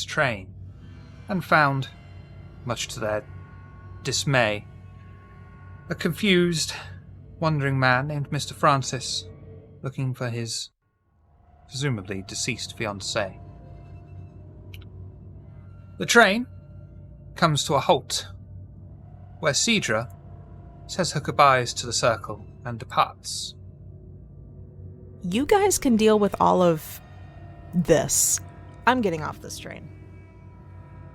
train and found, much to their dismay, a confused, wandering man named Mr. Francis looking for his presumably deceased fiancée. The train comes to a halt, where Cedra says her goodbyes to the circle and departs. You guys can deal with all of this. I'm getting off this train.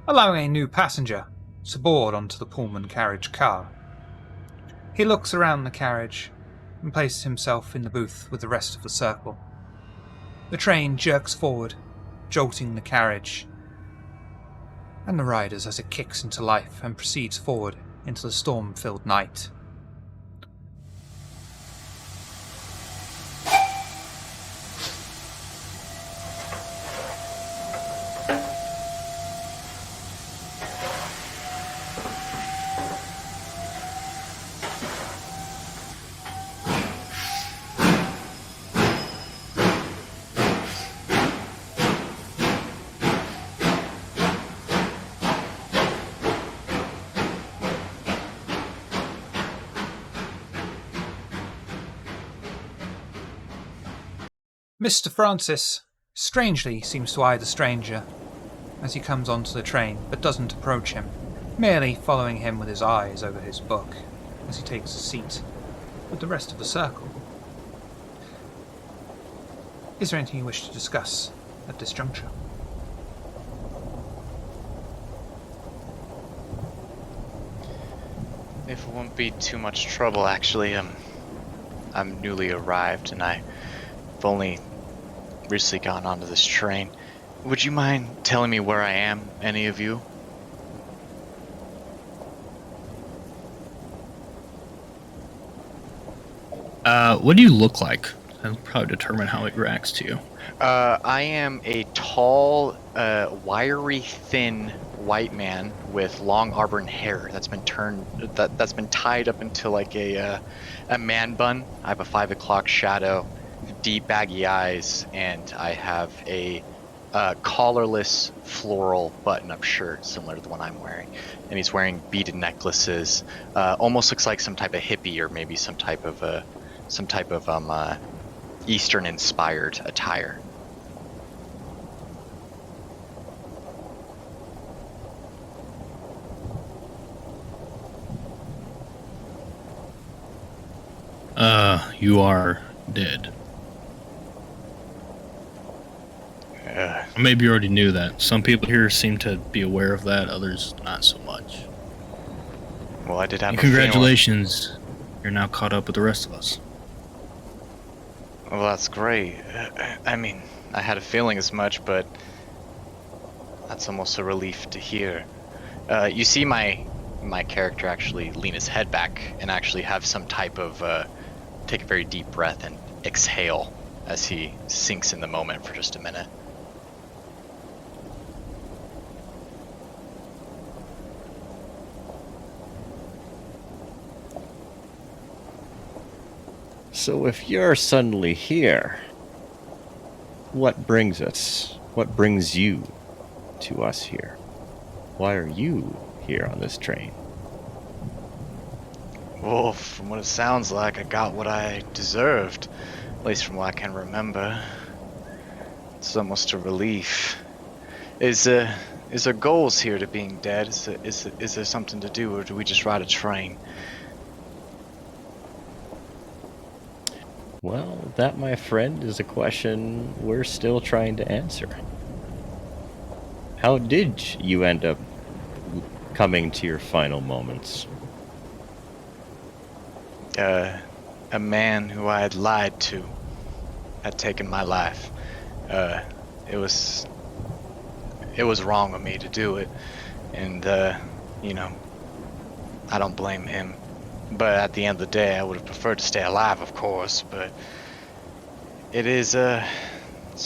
Allowing a new passenger to board onto the Pullman carriage car. He looks around the carriage and places himself in the booth with the rest of the circle. The train jerks forward, jolting the carriage and the riders as it kicks into life and proceeds forward into the storm-filled night. Mr. Francis strangely seems to eye the stranger as he comes onto the train, but doesn't approach him, merely following him with his eyes over his book as he takes a seat with the rest of the circle. Is there anything you wish to discuss at this juncture? If it won't be too much trouble, actually, I'm newly arrived and I've only recently gotten onto this train. Would you mind telling me where I am, any of you? What do you look like? That'll probably determine how it reacts to you. I am a tall, wiry, thin white man with long auburn hair that's been that's been tied up into like a man bun. I have a 5 o'clock shadow, deep baggy eyes, and I have a collarless floral button-up shirt similar to the one I'm wearing. And he's wearing beaded necklaces. Almost looks like some type of hippie or maybe some type of Eastern-inspired attire. You are dead. Maybe you already knew that. Some people here seem to be aware of that, others not so much. Well, I did have and a congratulations, you're now caught up with the rest of us. Well, that's great. I mean, I had a feeling as much, but that's almost a relief to hear. You see my character actually lean his head back and actually have some type of take a very deep breath and exhale as he sinks in the moment for just a minute. So if you're suddenly here, what brings us? What brings you to us here? Why are you here on this train? Well, from what it sounds like, I got what I deserved. At least from what I can remember. It's almost a relief. Is there goals here to being dead? Is there something to do, or do we just ride a train? Well, that, my friend, is a question we're still trying to answer. How did you end up coming to your final moments? A man who I had lied to had taken my life. It was wrong of me to do it, and you know, I don't blame him. But at the end of the day, I would have preferred to stay alive, of course. But it's a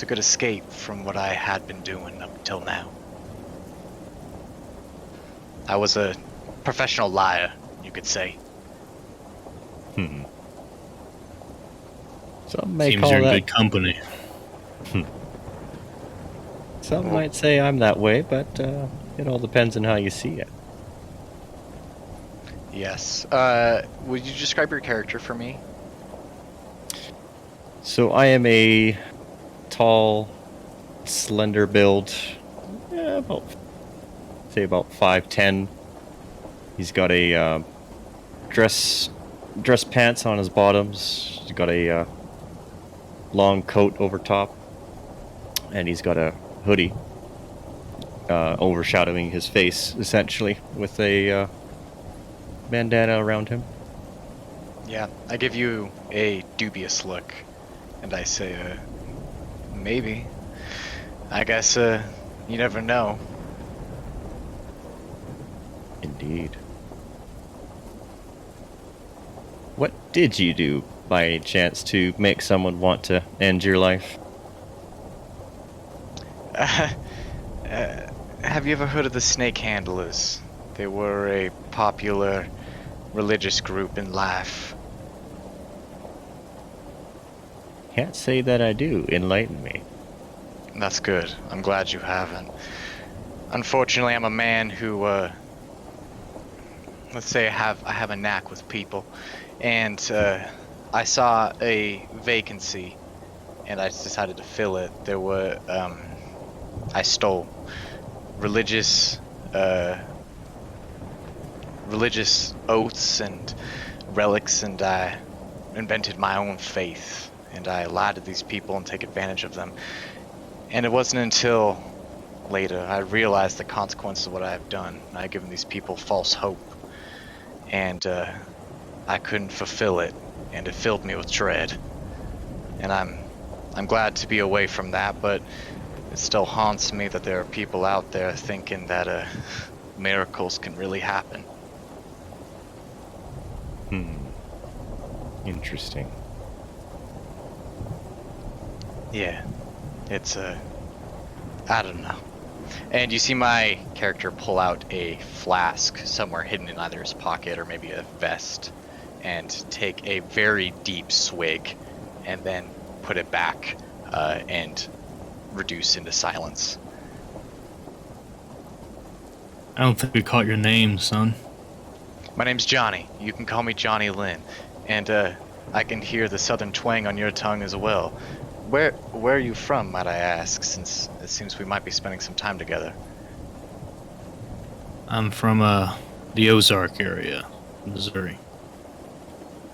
good escape from what I had been doing up until now. I was a professional liar, you could say. Some may Seems call you're in that good company. Some might say I'm that way, but it all depends on how you see it. Yes. Would you describe your character for me? So I am a tall, slender build, about 5'10". He's got a dress pants on his bottoms. He's got a long coat over top, and he's got a hoodie overshadowing his face, essentially, with a bandana around him. Yeah. I give you a dubious look, and I say, maybe. I guess, you never know. Indeed. What did you do, by any chance, to make someone want to end your life? Have you ever heard of the Snake Handlers? They were a popular religious group in life. Can't say that I do. Enlighten me. That's good. I'm glad you haven't. Unfortunately, I'm a man who, let's say I have a knack with people, and I saw a vacancy, and I decided to fill it. There were, I stole religious oaths and relics, and I invented my own faith, and I lied to these people and take advantage of them. And it wasn't until later I realized the consequences of what I have done. I had given these people false hope, and I couldn't fulfill it, and it filled me with dread. And I'm glad to be away from that, but it still haunts me that there are people out there thinking that miracles can really happen. Interesting. Yeah, it's I don't know. And you see my character pull out a flask somewhere hidden in either his pocket or maybe a vest, and take a very deep swig, and then put it back and reduce into silence. I don't think we caught your name, son. My name's Johnny. You can call me Johnny Lynn. And I can hear the southern twang on your tongue as well. Where are you from, might I ask, since it seems we might be spending some time together? I'm from the Ozark area, Missouri.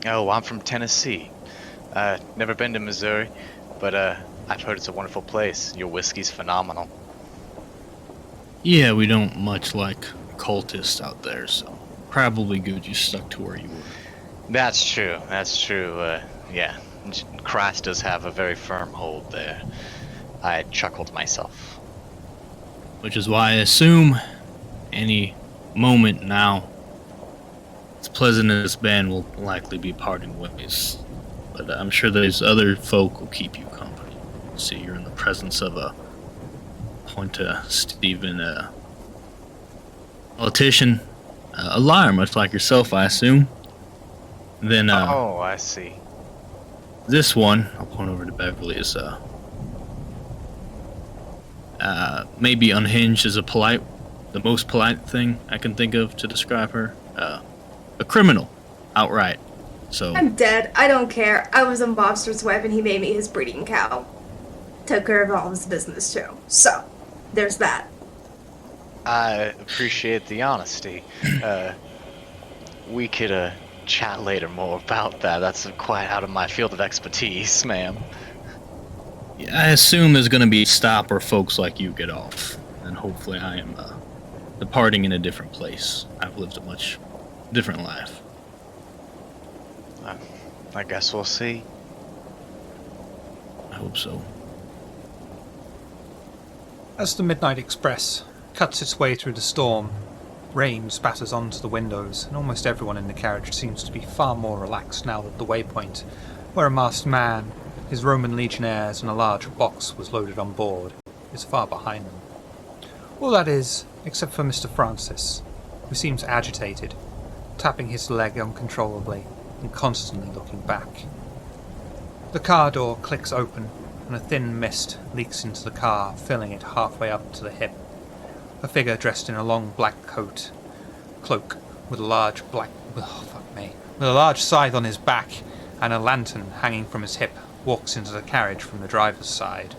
Oh, I'm from Tennessee. Never been to Missouri, but I've heard it's a wonderful place. Your whiskey's phenomenal. Yeah, we don't much like cultists out there, so probably good you stuck to where you were. That's true. Yeah, Christ does have a very firm hold there. I chuckled myself. Which is why I assume any moment now, as pleasant as it's been, will likely be parting ways. But I'm sure those other folk will keep you company. See, you're in the presence of a Stephen, politician, a liar, much like yourself, I assume. Then, oh, I see. this one, I'll point over to Beverly, is maybe unhinged is the most polite thing I can think of to describe her. A criminal, outright. So I'm dead. I don't care. I was a mobster's wife and he made me his breeding cow. Took care of all his business too. So, there's that. I appreciate the honesty. We could chat later more about that. That's quite out of my field of expertise, ma'am. yeah, I assume there's going to be a stop where folks like you get off. And hopefully I am departing in a different place. I've lived a much different life. I guess we'll see. I hope so. As the Midnight Express cuts its way through the storm, rain spatters onto the windows, and almost everyone in the carriage seems to be far more relaxed now that the waypoint, where a masked man, his Roman legionnaires, and a large box was loaded on board, is far behind them. All that is, except for Mr. Francis, who seems agitated, tapping his leg uncontrollably and constantly looking back. The car door clicks open, and a thin mist leaks into the car, filling it halfway up to the hip. A figure dressed in a long black cloak, with a large with a large scythe on his back and a lantern hanging from his hip, walks into the carriage from the driver's side.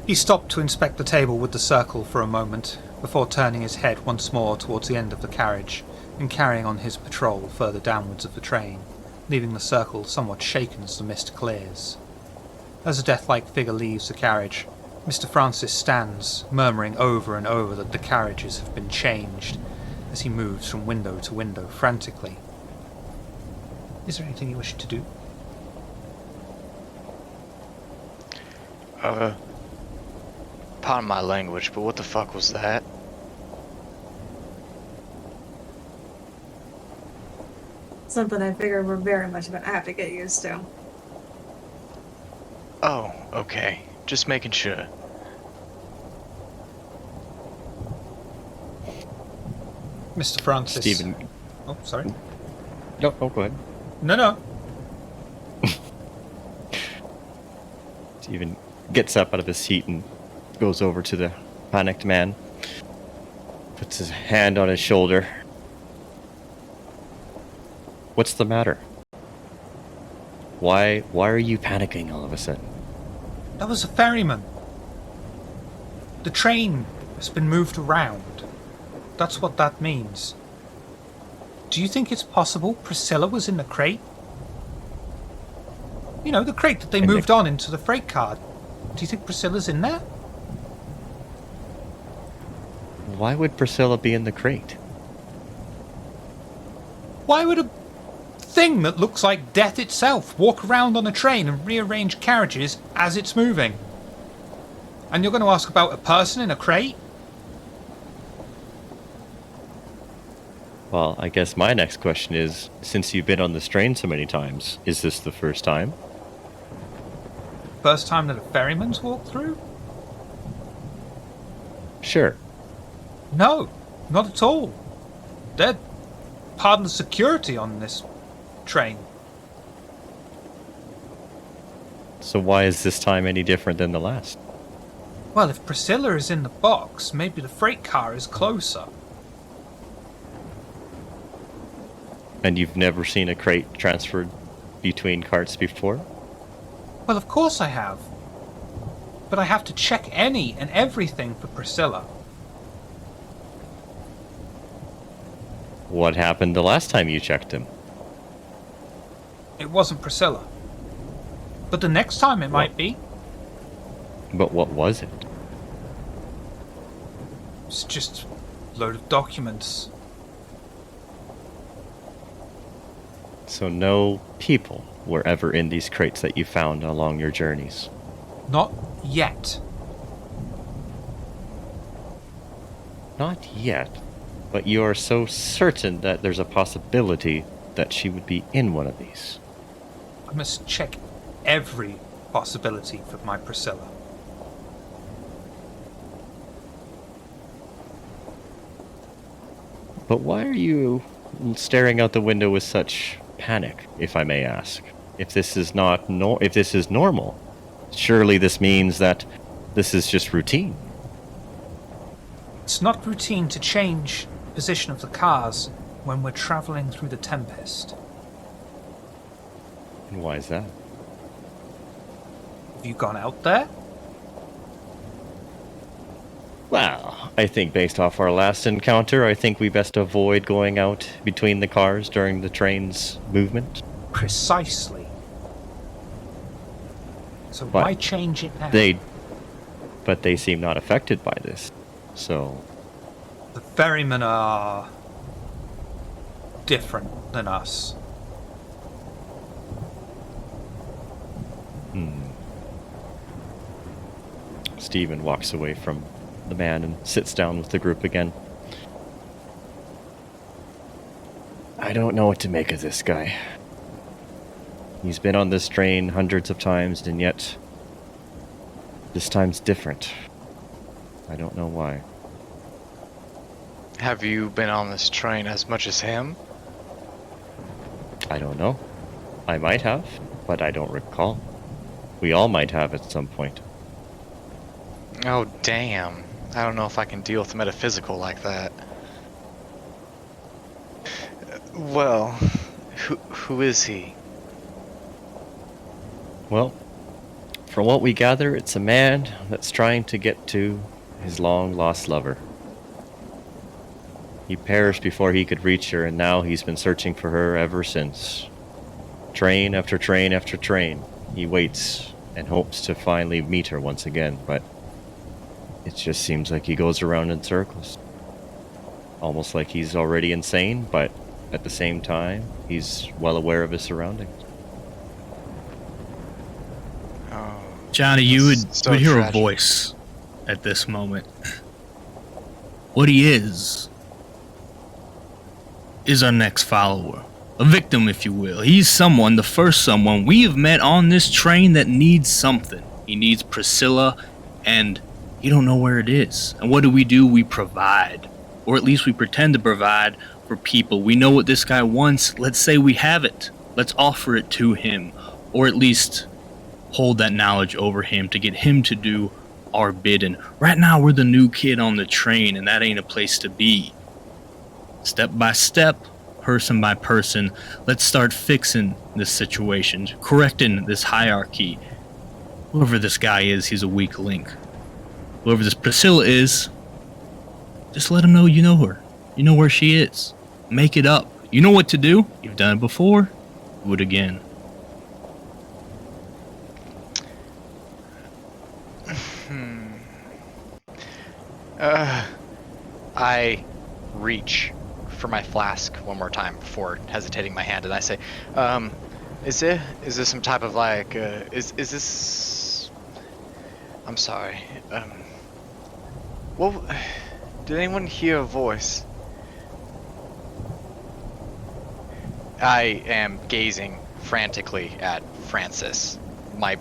He stopped to inspect the table with the circle for a moment, before turning his head once more towards the end of the carriage, and carrying on his patrol further downwards of the train, leaving the circle somewhat shaken as the mist clears. As a death-like figure leaves the carriage, Mr. Francis stands, murmuring over and over that the carriages have been changed, as he moves from window to window frantically. Is there anything you wish to do? Pardon my language, but what the fuck was that? Something I figure we're very much gonna have to get used to. Oh, okay. Just making sure. Mr. Francis. Stephen. Oh, sorry. No, go ahead. No. Stephen gets up out of his seat and goes over to the panicked man, puts his hand on his shoulder. What's the matter? Why are you panicking all of a sudden? That was a ferryman. The train has been moved around. That's what that means. Do you think it's possible Priscilla was in the crate? You know, the crate that they moved on into the freight car. Do you think Priscilla's in there? Why would Priscilla be in the crate? Why would a thing that looks like death itself walk around on a train and rearrange carriages as it's moving? And you're going to ask about a person in a crate? Well, I guess my next question is, since you've been on this train so many times, is this the first time? First time that a ferryman's walked through? Sure. No, not at all. They're part of the security on this train. So why is this time any different than the last? Well, if Priscilla is in the box, maybe the freight car is closer. And you've never seen a crate transferred between carts before? Well, of course I have. But I have to check any and everything for Priscilla. What happened the last time you checked him? It wasn't Priscilla. But the next time it might be. But what was it? It's just a load of documents. So no people were ever in these crates that you found along your journeys? Not yet. Not yet. But you are so certain that there's a possibility that she would be in one of these. I must check every possibility for my Priscilla. But why are you staring out the window with such panic, if I may ask? If this is if this is normal, surely this means that this is just routine. It's not routine to change position of the cars when we're traveling through the Tempest. And why is that? Have you gone out there? Well, I think based off our last encounter, I think we best avoid going out between the cars during the train's movement. Precisely. So But why change it now? But they seem not affected by this. So, The ferrymen are different than us. Stephen walks away from the man and sits down with the group again. I don't know what to make of this guy. He's been on this train hundreds of times, and yet this time's different. I don't know why. Have you been on this train as much as him? I don't know. I might have, but I don't recall. We all might have at some point. Oh, damn. I don't know if I can deal with metaphysical like that. Well, who is he? Well, from what we gather, it's a man that's trying to get to his long-lost lover. He perished before he could reach her, and now he's been searching for her ever since. Train after train after train, he waits and hopes to finally meet her once again, but it just seems like he goes around in circles. Almost like he's already insane, but at the same time, he's well aware of his surroundings. Oh, Johnny, you would, so would hear tragic. a voice at this moment. What he is our next follower. A victim, if you will. He's someone, the first someone we have met on this train that needs something. He needs Priscilla, and you don't know where it is. And what do? We provide. Or at least we pretend to provide for people. We know what this guy wants. Let's say we have it. Let's offer it to him. Or at least hold that knowledge over him to get him to do our bidding. Right now, we're the new kid on the train, and that ain't a place to be. Step by step, person by person, let's start fixing this situation, correcting this hierarchy. Whoever this guy is, he's a weak link. Whoever this Priscilla is, just let him know you know her. You know where she is. Make it up. You know what to do. You've done it before. Do it again. I reach for my flask one more time before hesitating my hand, and I say, is this some type of like, is this, I'm sorry, well, did anyone hear a voice? I am gazing frantically at Francis, my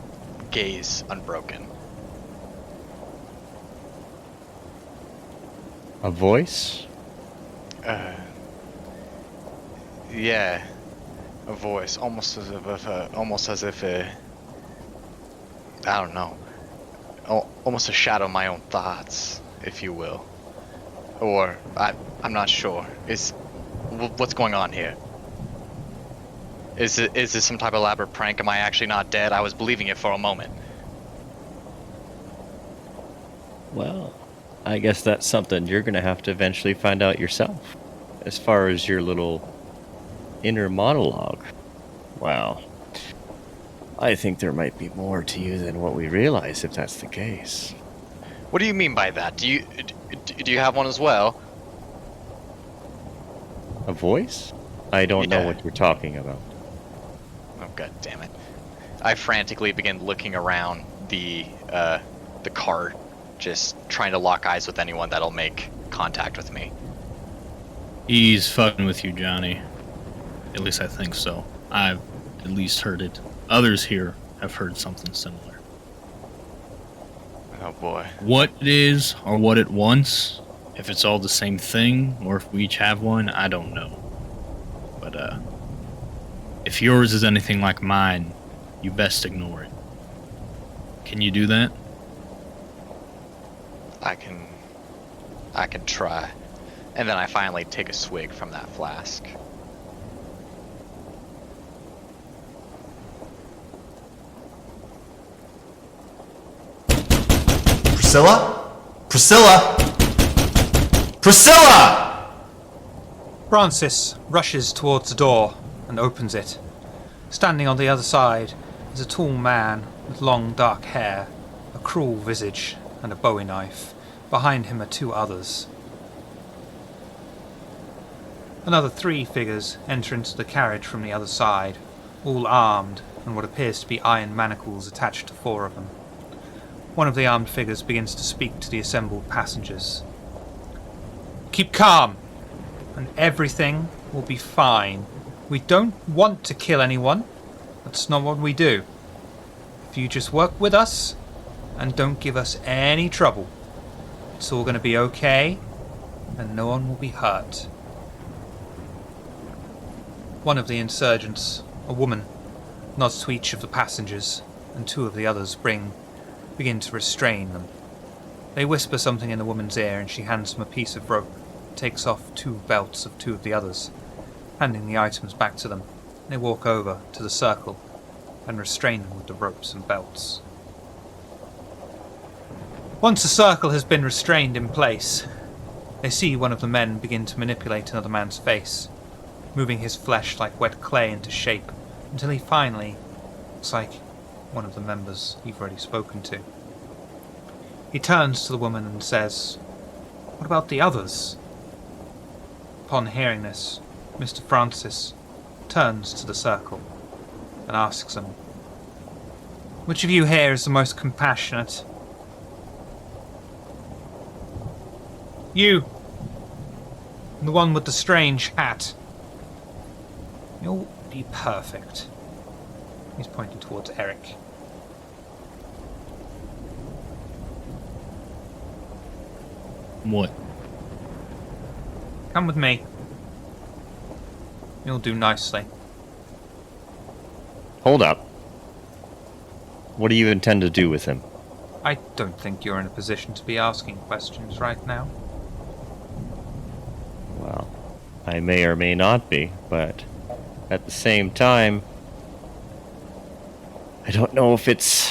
gaze unbroken. A voice? Yeah, a voice, almost as if I don't know, almost a shadow of my own thoughts, if you will, or I'm not sure. What's going on here? Is this some type of elaborate prank? Am I actually not dead? I was believing it for a moment. Well, I guess that's something you're going to have to eventually find out yourself. As far as your little inner monologue, well, I think there might be more to you than what we realize if that's the case. What do you mean by that? Do you have one as well? A voice? I don't know Yeah. what you're talking about. Oh, god damn it. I frantically begin looking around the cart, just trying to lock eyes with anyone that'll make contact with me. He's fucking with you, Johnny. At least I think so. I've at least heard it. Others here have heard something similar. Oh boy. What it is, or what it wants, if it's all the same thing, or if we each have one, I don't know. But, if yours is anything like mine, you best ignore it. Can you do that? I can try. And then I finally take a swig from that flask. Priscilla? Priscilla? Priscilla! Francis rushes towards the door and opens it. Standing on the other side is a tall man with long dark hair, a cruel visage, and a bowie knife. Behind him are two others. Another 3 figures enter into the carriage from the other side, all armed and what appears to be iron manacles attached to 4 of them. One of the armed figures begins to speak to the assembled passengers. Keep calm, and everything will be fine. We don't want to kill anyone. That's not what we do. If you just work with us and don't give us any trouble, it's all going to be okay, and no one will be hurt. One of the insurgents, a woman, nods to each of the passengers, and 2 of the others begin to restrain them. They whisper something in the woman's ear, and she hands them a piece of rope, takes off 2 belts of 2 of the others, handing the items back to them. They walk over to the circle and restrain them with the ropes and belts. Once the circle has been restrained in place, they see one of the men begin to manipulate another man's face, moving his flesh like wet clay into shape, until he finally looks like one of the members you've already spoken to. He turns to the woman and says, "What about the others?" Upon hearing this, Mr. Francis turns to the circle and asks them, "Which of you here is the most compassionate?" "You, the one with the strange hat. You'll be perfect." He's pointing towards Eric. What? "Come with me. You'll do nicely." Hold up. What do you intend to do with him? I don't think you're in a position to be asking questions right now. Well, I may or may not be, but at the same time, I don't know if it's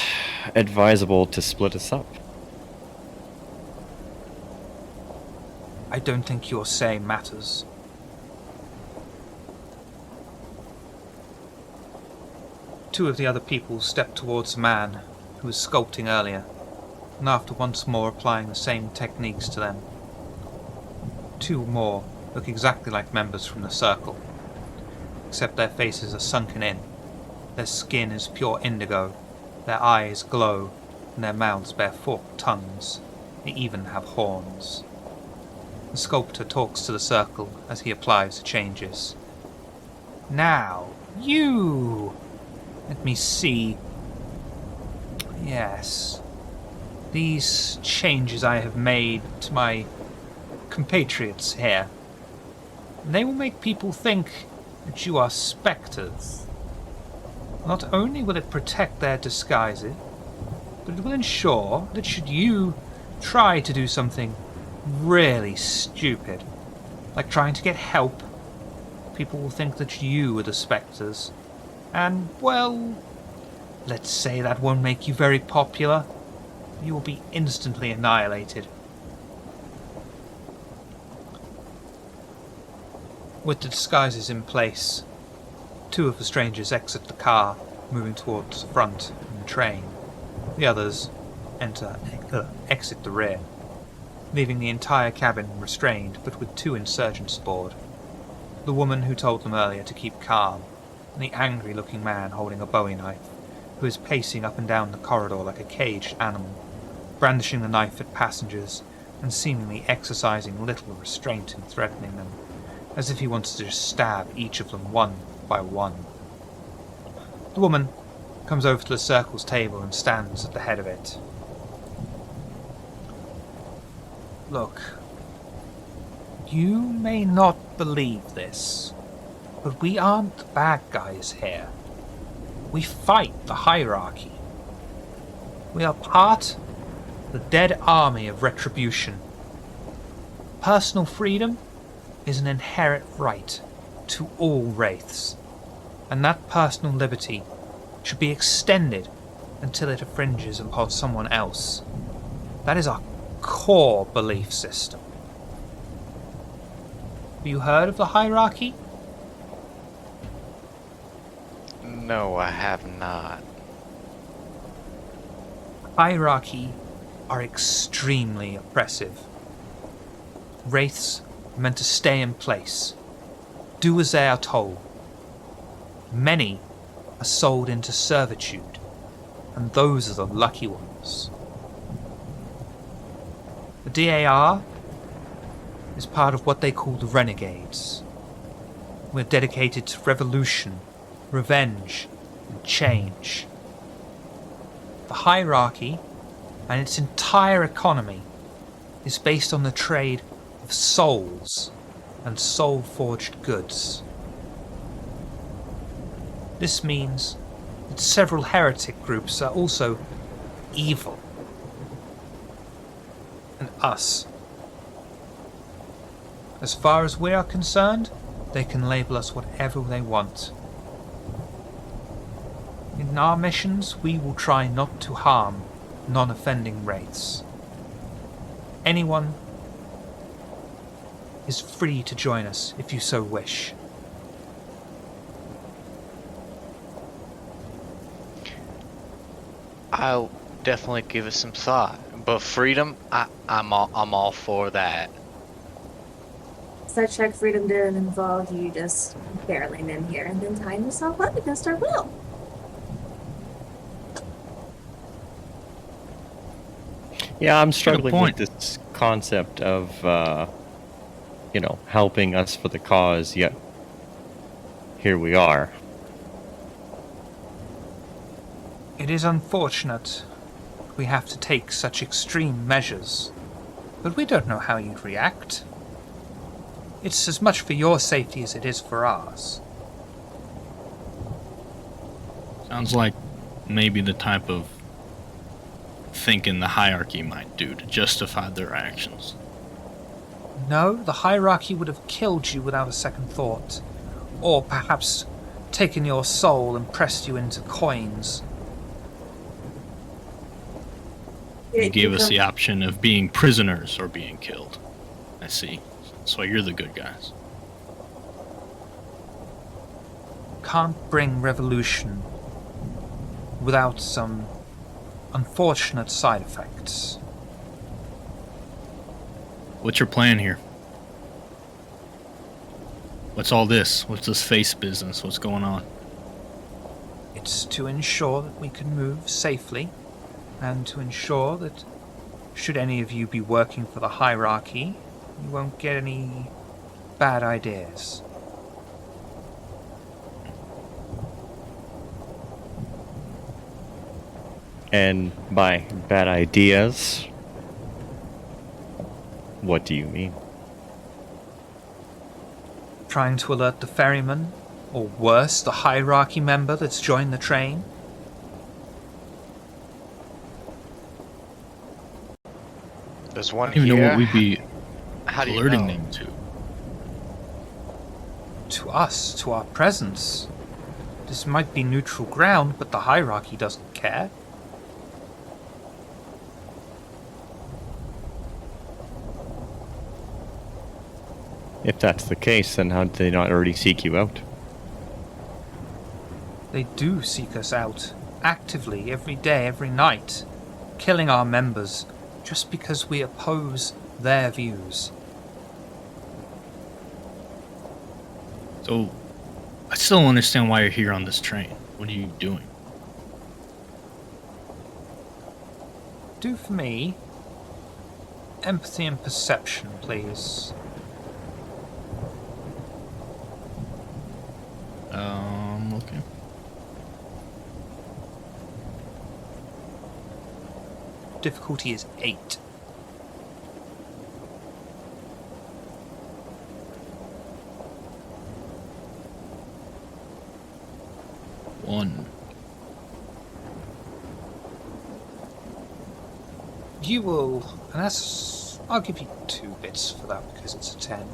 advisable to split us up. I don't think your say matters. Two of the other people step towards the man who was sculpting earlier, and after once more applying the same techniques to them, 2 more look exactly like members from the circle, except their faces are sunken in, their skin is pure indigo, their eyes glow, and their mouths bear forked tongues. They even have horns. The sculptor talks to the circle as he applies the changes. "Now, you! Let me see. Yes. These changes I have made to my compatriots here, they will make people think that you are spectres. Not only will it protect their disguises, but it will ensure that should you try to do something really stupid, like trying to get help, people will think that you are the spectres. And, well, let's say that won't make you very popular. You will be instantly annihilated." With the disguises in place, 2 of the strangers exit the car, moving towards the front and the train. The others exit the rear, leaving the entire cabin restrained but with 2 insurgents aboard. The woman who told them earlier to keep calm, and the angry-looking man holding a bowie knife, who is pacing up and down the corridor like a caged animal, brandishing the knife at passengers and seemingly exercising little restraint in threatening them, as if he wants to just stab each of them one by one. The woman comes over to the circle's table and stands at the head of it. "Look, you may not believe this, but we aren't the bad guys here. We fight the hierarchy. We are part of the dead army of retribution. Personal freedom is an inherent right to all wraiths, and that personal liberty should be extended until it infringes upon someone else. That is our core belief system. Have you heard of the hierarchy? No, I have not. Hierarchy are extremely oppressive. Wraiths are meant to stay in place, do as they are told. Many are sold into servitude, and those are the lucky ones. The DAR is part of what they call the Renegades. We're dedicated to revolution, revenge, and change. The hierarchy and its entire economy is based on the trade of souls and soul-forged goods. This means that several heretic groups are also evil. And us. As far as we are concerned, they can label us whatever they want. In our missions, we will try not to harm non-offending wraiths. Anyone is free to join us if you so wish. I'll definitely give it some thought. But freedom, I'm all for that. Such check freedom didn't involve you just barreling in here and then tying yourself up against our will. Yeah, I'm struggling with point. this concept of, helping us for the cause, yet here we are. It is unfortunate we have to take such extreme measures, but we don't know how you'd react. It's as much for your safety as it is for ours. Sounds like maybe the type of thinking the hierarchy might do to justify their actions. No, the hierarchy would have killed you without a second thought, or perhaps taken your soul and pressed you into coins. They gave us the option of being prisoners or being killed. I see. That's why you're the good guys. Can't bring revolution without some unfortunate side effects. What's your plan here? What's all this? What's this face business? What's going on? It's to ensure that we can move safely, and to ensure that should any of you be working for the hierarchy, you won't get any bad ideas. And by bad ideas, what do you mean? Trying to alert the ferryman, or worse, the hierarchy member that's joined the train. There's one I don't even know here. what we'd be How do you alerting know? them to. To us, to our presence. This might be neutral ground, but the hierarchy doesn't care. If that's the case, then how did they not already seek you out? They do seek us out, actively, every day, every night, killing our members just because we oppose their views. So, I still don't understand why you're here on this train. What are you doing? Do for me empathy and perception, please. Okay. Difficulty is 8. One. You will, and I'll give you 2 bits for that because it's a 10.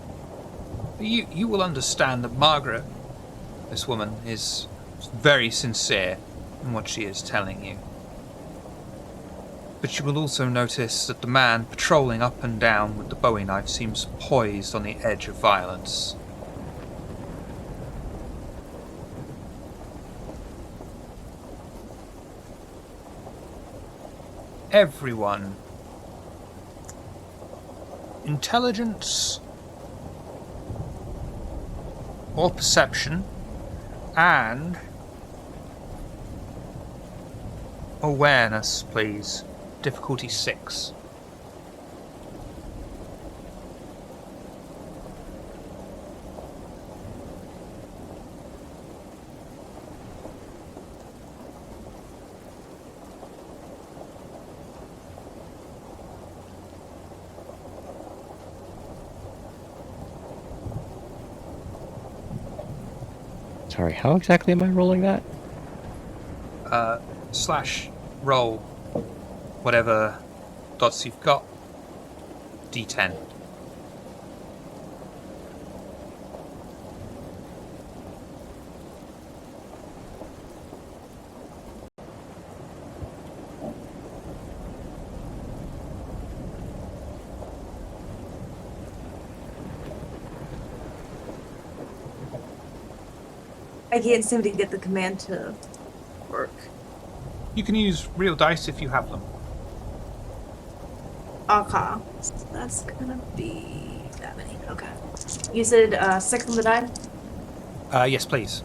But you will understand that Margaret, this woman, is very sincere in what she is telling you. But you will also notice that the man patrolling up and down with the bowie knife seems poised on the edge of violence. Everyone. Intelligence or perception and awareness, please. Difficulty 6. Sorry, how exactly am I rolling that? Slash roll whatever dots you've got. D10. I can't seem to get the command to work. You can use real dice if you have them. Okay. So that's gonna be that many. Okay. You said 6 on the die? Yes, please.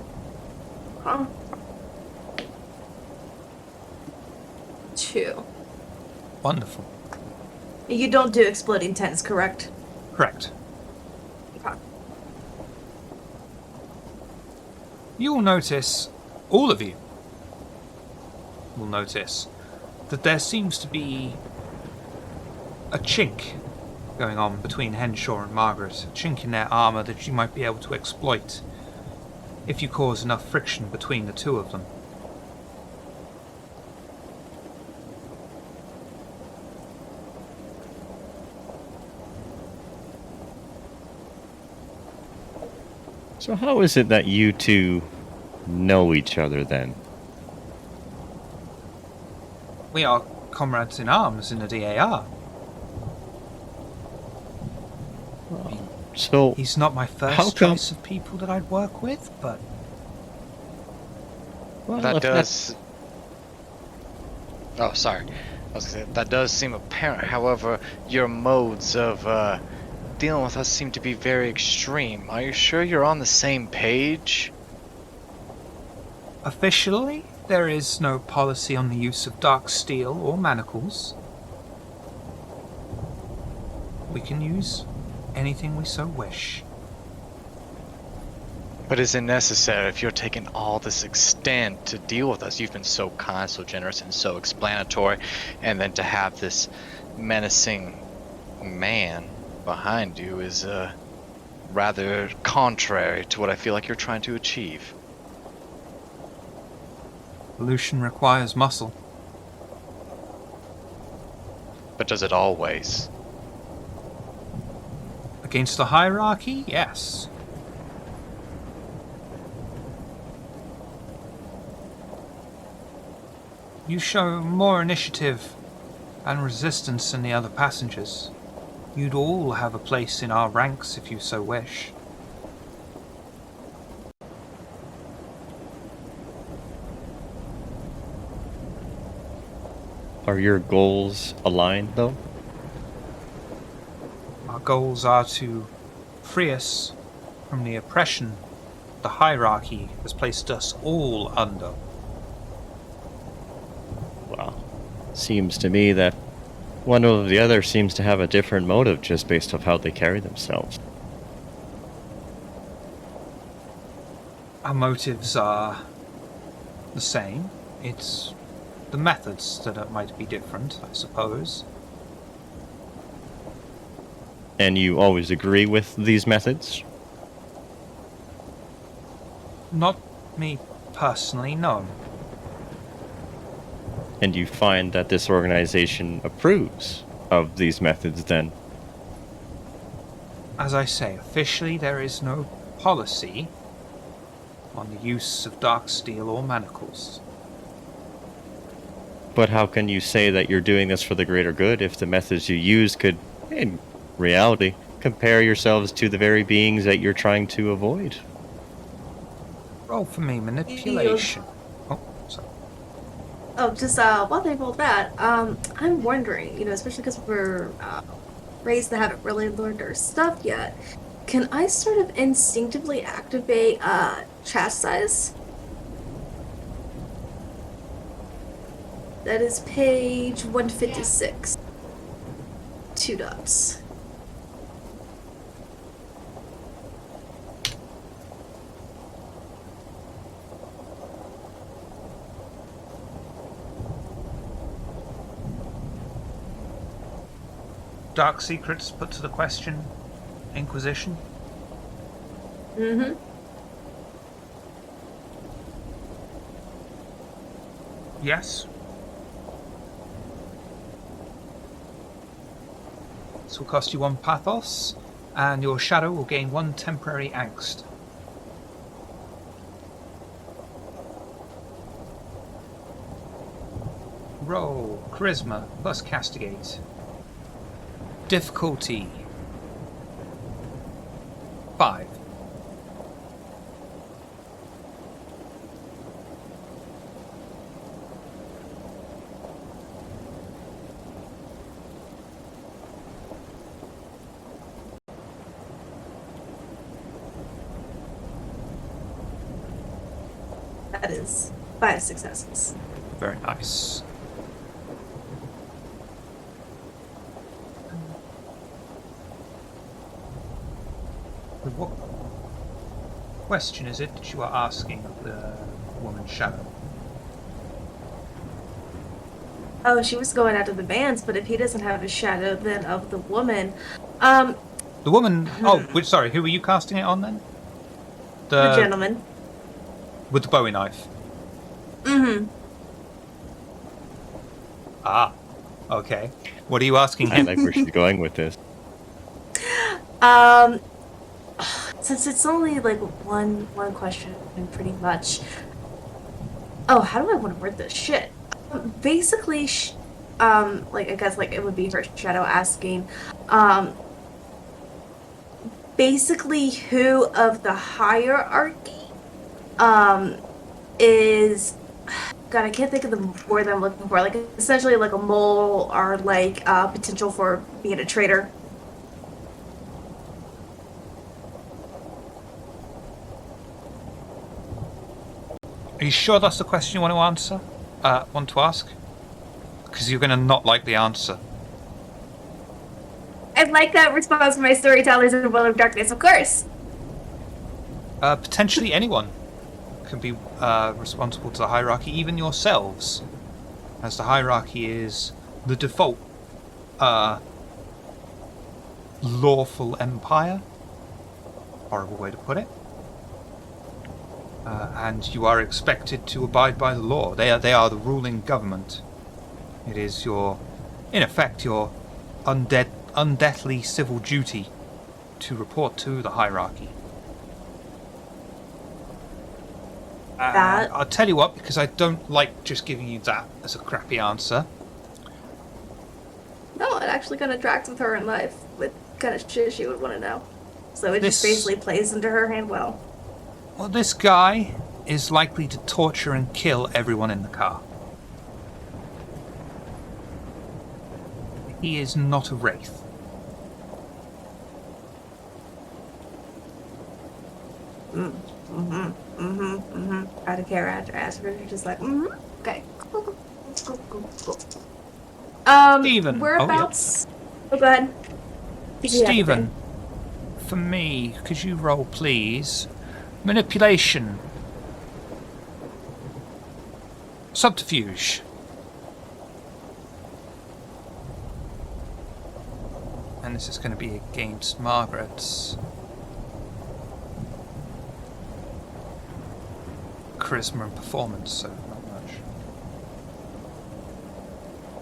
Huh? 2. Wonderful. You don't do exploding tents, correct? Correct. Okay. You will notice, all of you will notice, that there seems to be a chink going on between Henshaw and Margaret, a chink in their armour that you might be able to exploit if you cause enough friction between the two of them. So how is it that you two know each other then? We are comrades in arms in the DAR. So He's not my How first come- choice of people that I'd work with, but well, That if does. Oh, sorry. I was gonna say, that does seem apparent. However, your modes of dealing with us seem to be very extreme. Are you sure you're on the same page? officially there is no policy on the use of dark steel or manacles. We can use anything we so wish. But is it necessary if you're taking all this extent to deal with us? You've been so kind, so generous, and so explanatory, and then to have this menacing man behind you is rather contrary to what I feel like you're trying to achieve. Evolution requires muscle. But does it always? Against the hierarchy, yes. You show more initiative and resistance than the other passengers. You'd all have a place in our ranks if you so wish. Are your goals aligned, though? Our goals are to free us from the oppression the hierarchy has placed us all under. Well, seems to me that one or the other seems to have a different motive just based off how they carry themselves. Our motives are the same. It's the methods that might be different, I suppose. And you always agree with these methods? Not me personally, no. And you find that this organization approves of these methods then? As I say, officially there is no policy on the use of dark steel or manacles. But how can you say that you're doing this for the greater good if the methods you use could, in reality, compare yourselves to the very beings that you're trying to avoid? Roll for me, manipulation. Oh, sorry. Oh, just while they roll that, I'm wondering, especially because we're raised that haven't really learned our stuff yet, can I sort of instinctively activate chastise? That is page 156. 2 dots. Dark secrets put to the question. Inquisition. Mm-hmm. Yes. This will cost you 1 pathos, and your shadow will gain 1 temporary angst. Roll charisma plus castigate. Difficulty 5. That is 5 successes. Very nice. What question is it that you are asking of the woman's shadow? Oh, she was going after the bands, but if he doesn't have a shadow, then of the woman. The woman. Oh, sorry. Who were you casting it on then? The gentleman. With the Bowie knife. Mm-hmm. Ah. Okay. What are you asking I him? like where she's going with this. Since it's only like one question, pretty much. Oh, how do I want to word this shit? Basically, like I guess like it would be her shadow asking, basically who of the hierarchy, is. God, I can't think of the word I'm looking for. Like essentially like a mole or like potential for being a traitor. Are you sure that's the question you want to answer? Want to ask? Because you're going to not like the answer. I'd like that response from my storytellers in the Well of Darkness, of course. Potentially anyone can be responsible to the hierarchy, even yourselves, as the hierarchy is the default lawful empire. Horrible way to put it. And you are expected to abide by the law. They are the ruling government. It is in effect, your undeathly civil duty to report to the hierarchy. I'll tell you what, because I don't like just giving you that as a crappy answer. No, it actually kind of tracks with her in life, with kind of shit she would want to know. So it just basically plays into her hand well. Well, this guy is likely to torture and kill everyone in the car. He is not a wraith. Out of care after Asper, you're just like, okay. Cool. Steven. Whereabouts? Oh, go ahead. Steven, for me, could you roll, please? Manipulation. Subterfuge. And this is going to be against Margaret's charisma and performance, so not much.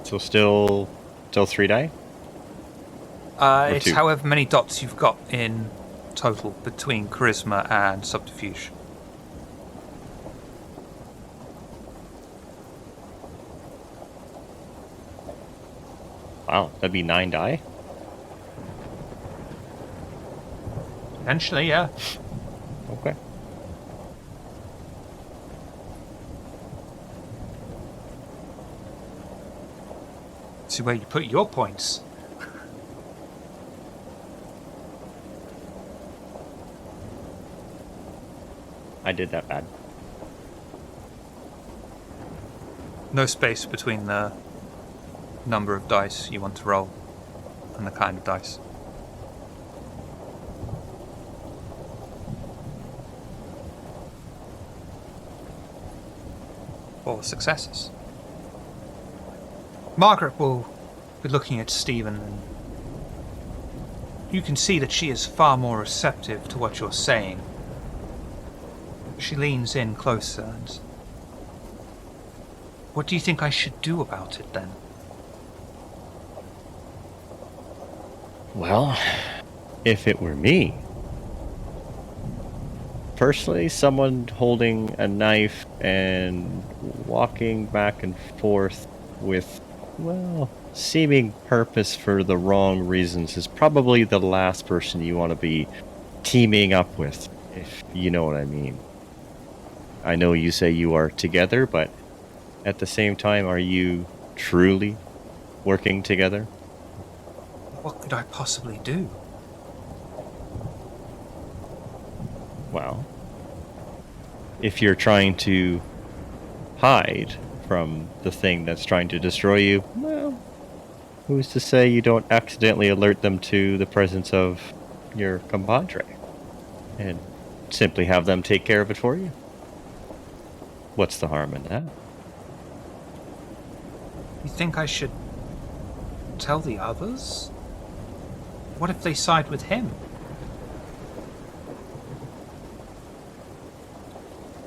So still 3 die? It's 2? however many dots you've got in total between charisma and subterfuge. Wow, that'd be 9 die? Potentially, yeah. Okay. See where you put your points. I did that bad. No space between the number of dice you want to roll and the kind of dice. Four successes. Margaret will be looking at Stephen, and you can see that she is far more receptive to what you're saying. She leans in closer and... What do you think I should do about it, then? Well, if it were me, personally, someone holding a knife and walking back and forth with, well, seeming purpose for the wrong reasons is probably the last person you want to be teaming up with, if you know what I mean. I know you say you are together, but at the same time, are you truly working together? What could I possibly do? Well, if you're trying to hide from the thing that's trying to destroy you, well, who's to say you don't accidentally alert them to the presence of your compadre and simply have them take care of it for you? What's the harm in that? You think I should tell the others? What if they side with him?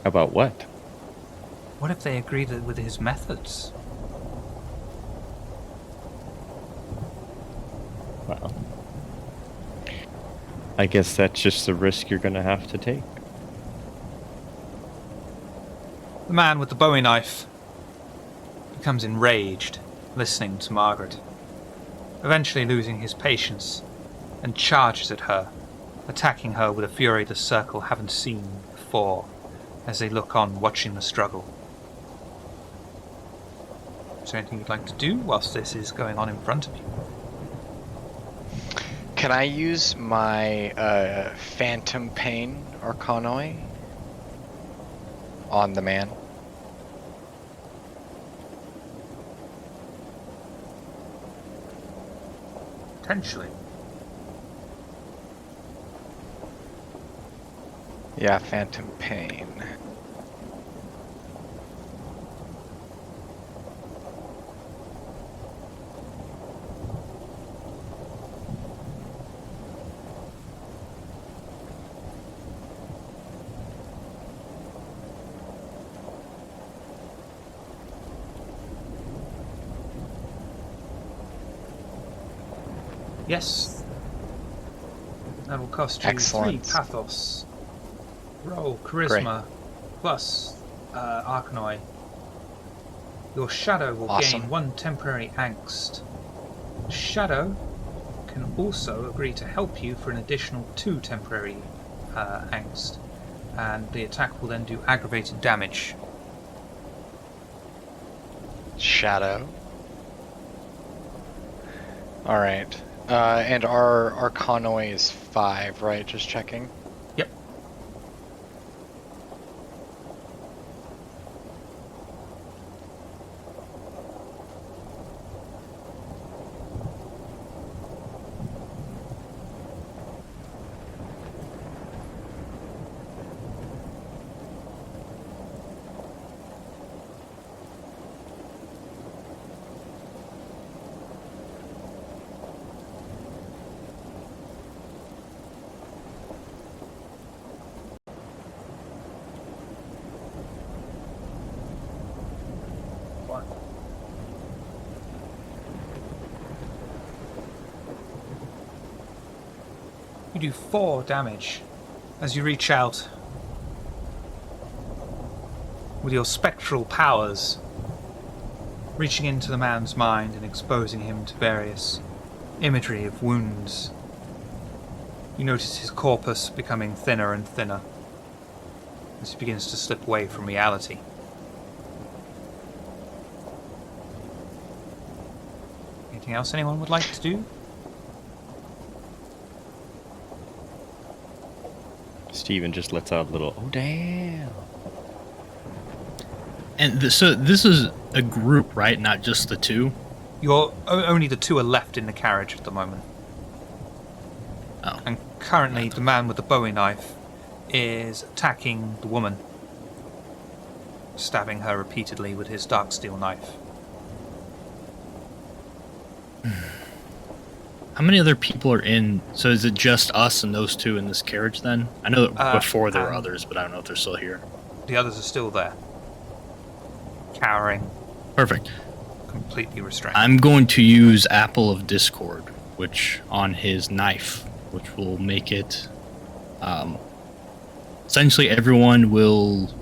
About what? What if they agree with his methods? Well, I guess that's just the risk you're going to have to take. The man with the bowie knife becomes enraged, listening to Margaret, eventually losing his patience, and charges at her, attacking her with a fury the circle haven't seen before, as they look on watching the struggle. Is there anything you'd like to do whilst this is going on in front of you? Can I use my Phantom Pain Arcanoi on the man? Potentially. Yeah, Phantom Pain. Yes. That will cost you Excellent. 3 pathos. Roll charisma plus Arcanoi. Your shadow will Awesome. gain 1 temporary angst. Shadow can also agree to help you for an additional 2 temporary angst, and the attack will then do aggravated damage. Shadow. Alright. And our Arcanoi is 5, right? Just checking. Yep. You do 4 damage as you reach out with your spectral powers. reaching into the man's mind and exposing him to various imagery of wounds. You notice his corpus becoming thinner and thinner as he begins to slip away from reality. Anything else anyone would like to do? Steven just lets out a little, oh damn. And so this is a group, right? Not just the two? Only the two are left in the carriage at the moment. Oh. And currently the man with the Bowie knife is attacking the woman, stabbing her repeatedly with his dark steel knife. How many other people are in? So is it just us and those two in this carriage then? I know that before there were others, but I don't know if they're still here. The others are still there, cowering, Perfect. completely restrained. I'm going to use Apple of Discord, which on his knife, which will make it. Essentially, everyone will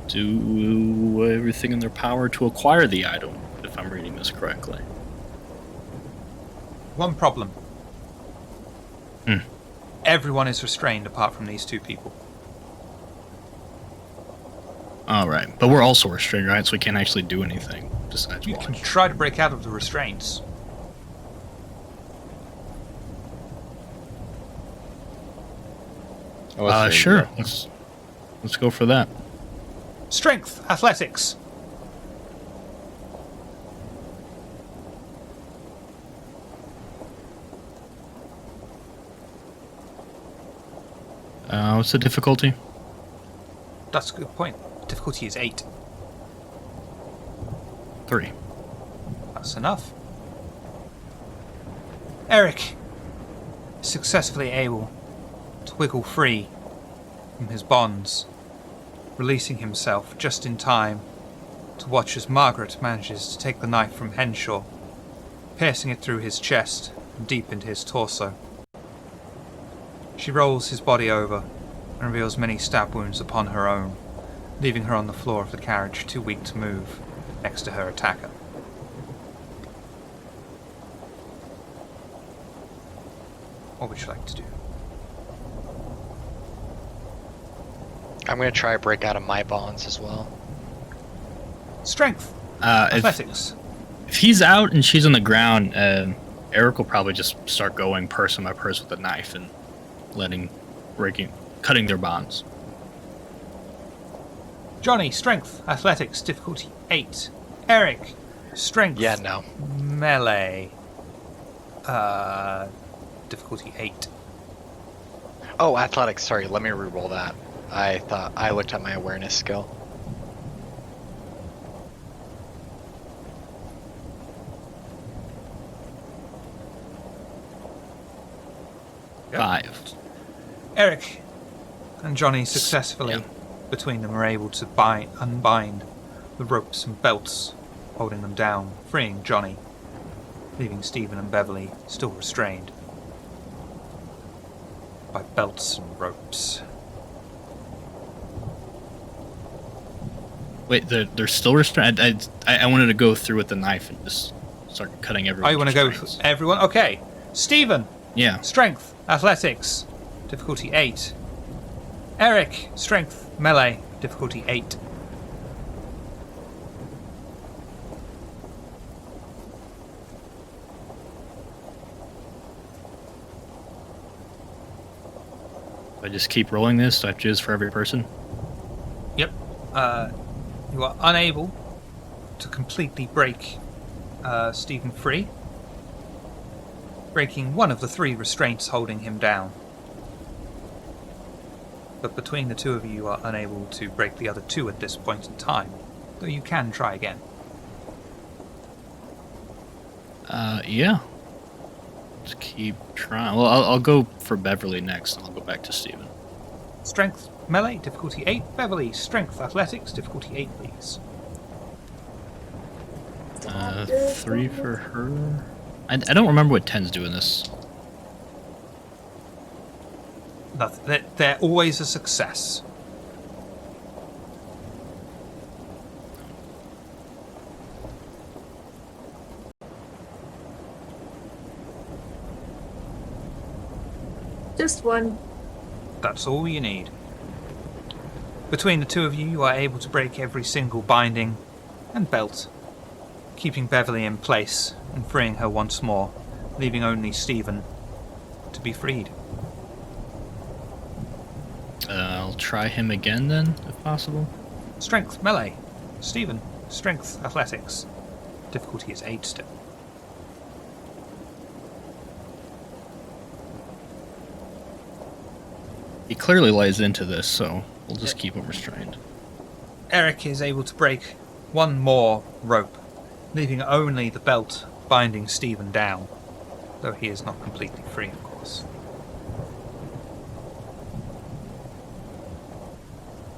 do everything in their power to acquire the item, if I'm reading this correctly. One problem. Hmm. Everyone is restrained apart from these two people. All right, but we're also restrained, right? So we can't actually do anything besides You watch. can try to break out of the restraints. Oh, that's Sure. Let's go for that. Strength, athletics. What's the difficulty? That's a good point. Difficulty is 8. 3. That's enough. Eric is successfully able to wiggle free from his bonds, releasing himself just in time to watch as Margaret manages to take the knife from Henshaw, piercing it through his chest and deep into his torso. She rolls his body over and reveals many stab wounds upon her own, leaving her on the floor of the carriage too weak to move, next to her attacker. What would you like to do? I'm gonna try to break out of my bonds as well. Strength, If athletics. he's out and she's on the ground, Eric will probably just start going person by person with a knife and cutting their bonds. Johnny, strength, athletics, difficulty 8. Eric, strength. Yeah, no. Melee. Difficulty 8. Oh, athletics. Sorry, let me re-roll that. I thought I looked at my awareness skill. Yep. 5. Eric and Johnny successfully, between them, are able to unbind the ropes and belts holding them down, freeing Johnny, leaving Stephen and Beverly still restrained by belts and ropes. Wait, they're still restrained? I wanted to go through with the knife and just start cutting everyone. Oh, you want to go for everyone? Okay. Stephen, Yeah. strength, athletics, difficulty 8. Eric, strength, melee, difficulty 8. I just keep rolling this. Do I have to do this for every person? Yep. You are unable to completely break Stephen free, breaking one of the 3 restraints holding him down. But between the two of you, you are unable to break the other 2 at this point in time, though you can try again. Yeah. Just keep trying. Well, I'll go for Beverly next. And I'll go back to Steven. Strength, melee, difficulty 8. Beverly, strength, athletics, difficulty 8, please. 3 for her. I don't remember what 10s do in this. They're always a success. Just one. That's all you need. Between the two of you, you are able to break every single binding and belt, keeping Beverly in place and freeing her once more, leaving only Stephen to be freed. I'll try him again then, if possible. Strength, melee. Stephen, strength, athletics. Difficulty is 8 still. He clearly lays into this, so we'll just keep him restrained. Eric is able to break one more rope, leaving only the belt binding Stephen down, though he is not completely free, of course.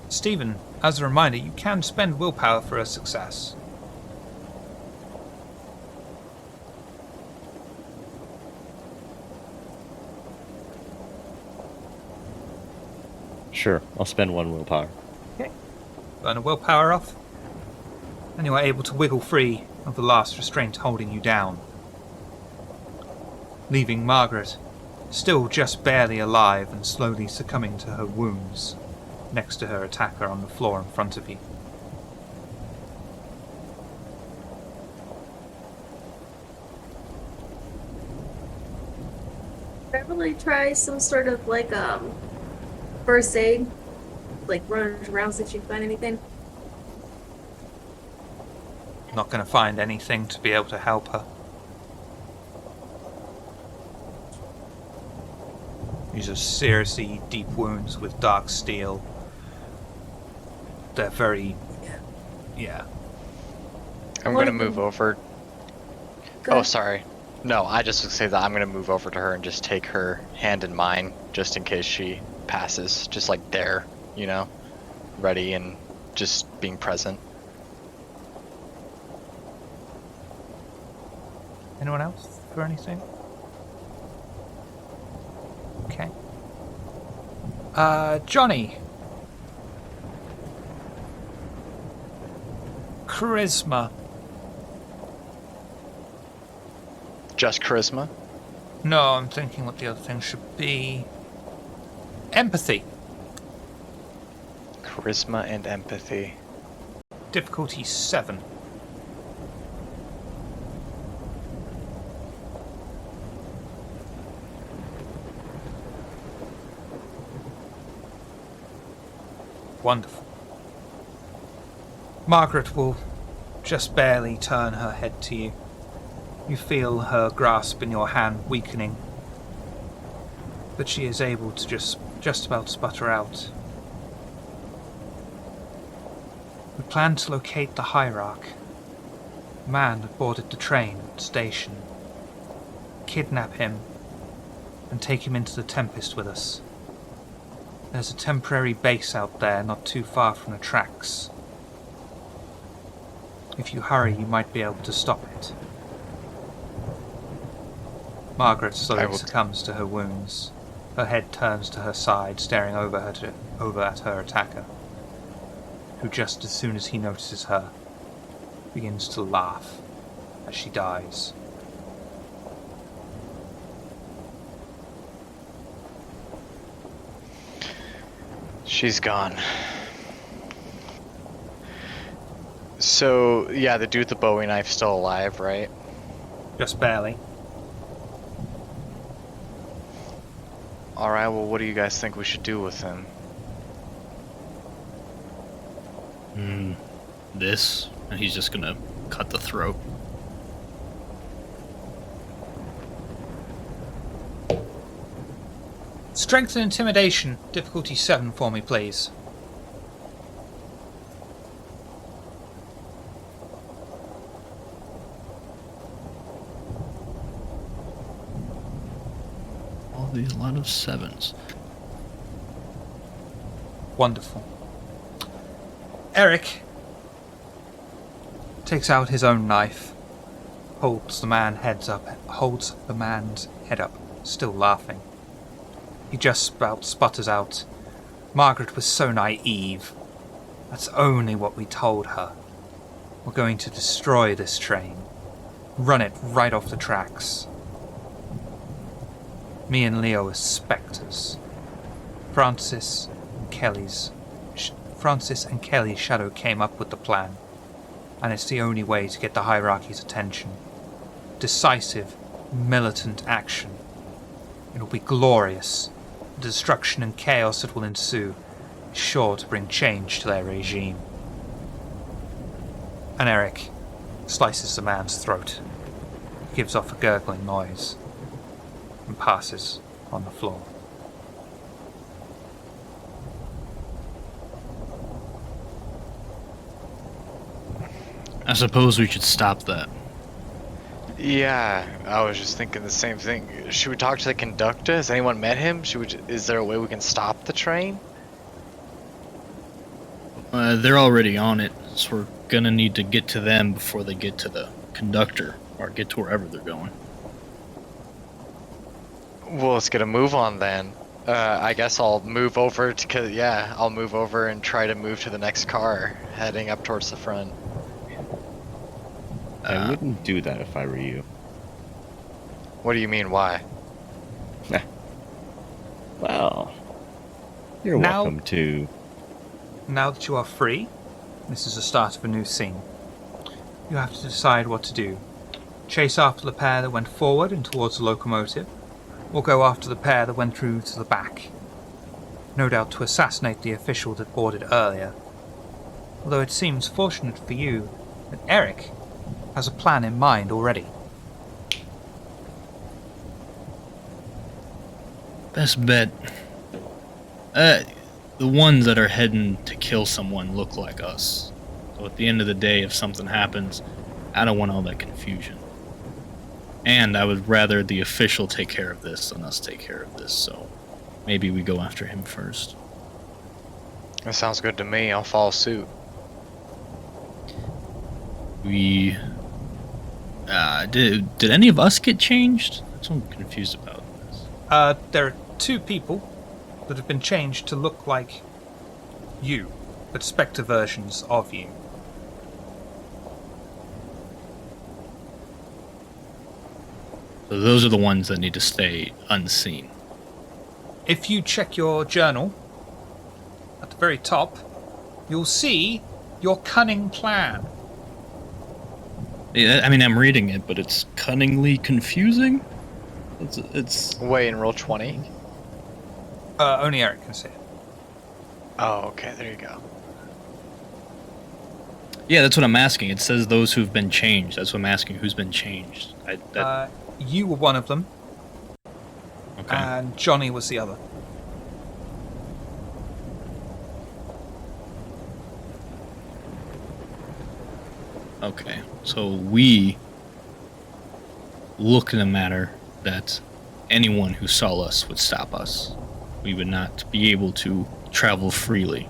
Stephen, as a reminder, you can spend willpower for a success. Sure, I'll spend 1 willpower. Okay. Burn a willpower off, and you are able to wiggle free of the last restraint holding you down, leaving Margaret still just barely alive and slowly succumbing to her wounds next to her attacker on the floor in front of you. Beverly try some sort of like first aid, like run around see if you can find anything. Not going to find anything to be able to help her. These are seriously deep wounds with dark steel. They're very... yeah. I'm One gonna of them- move over. Go Oh, ahead. sorry. No, I just would say that I'm gonna move over to her and just take her hand in mine, just in case she passes. Just like there, you know, ready and just being present. Anyone else for anything? Okay. Johnny. Charisma. Just charisma. No, I'm thinking what the other thing should be. Empathy. Charisma and empathy. Difficulty 7. Wonderful. Margaret will just barely turn her head to you. You feel her grasp in your hand weakening, but she is able to just about sputter out. We plan to locate the Hierarch, the man that boarded the train at the station, kidnap him, and take him into the Tempest with us. There's a temporary base out there not too far from the tracks. If you hurry, you might be able to stop it. Margaret I slowly will- succumbs to her wounds. Her head turns to her side, staring over at her attacker, who just as soon as he notices her, begins to laugh as she dies. She's gone. So, yeah, the dude with the Bowie knife's still alive, right? Just barely. Alright, well, what do you guys think we should do with him? This, and he's just gonna cut the throat. Strength and Intimidation, difficulty 7 for me, please. All these a lot of 7s. Wonderful. Eric takes out his own knife, holds the man's head up, still laughing. He just about sputters out, "Margaret was so naive. That's only what we told her. We're going to destroy this train. Run it right off the tracks." Me and Leo as spectres. Francis and Kelly's shadow came up with the plan, and it's the only way to get the hierarchy's attention. Decisive, militant action. It'll be glorious. The destruction and chaos that will ensue is sure to bring change to their regime. And Eric slices the man's throat. He gives off a gurgling noise and passes on the floor. I suppose we should stop that. Yeah, I was just thinking the same thing. Should we talk to the conductor? Has anyone met him? Is there a way we can stop the train? They're already on it, so we're gonna need to get to them before they get to the conductor, or get to wherever they're going. Well, let's get a move on then. I guess I'll move over I'll move over and try to move to the next car, heading up towards the front. I wouldn't do that if I were you. What do you mean, why? Well, you're Now- welcome to. Now that you are free, this is the start of a new scene. You have to decide what to do. Chase after the pair that went forward and towards the locomotive, or go after the pair that went through to the back. No doubt to assassinate the official that boarded earlier. Although it seems fortunate for you that Eric has a plan in mind already. Best bet. The ones that are heading to kill someone look like us. So at the end of the day, if something happens, I don't want all that confusion. And I would rather the official take care of this than us take care of this, so maybe we go after him first. That sounds good to me. I'll follow suit. We... did any of us get changed? That's what I'm confused about this. There are two people that have been changed to look like you, but spectre versions of you. So those are the ones that need to stay unseen. If you check your journal, at the very top, you'll see your cunning plan. I mean, I'm reading it, but it's cunningly confusing. It's Wait, and roll 20? Only Eric can see it. Oh, okay, there you go. Yeah, that's what I'm asking. It says those who've been changed. That's what I'm asking. Who's been changed? You were one of them, Okay. and Johnny was the other. Okay. So we look in a manner that anyone who saw us would stop us. We would not be able to travel freely.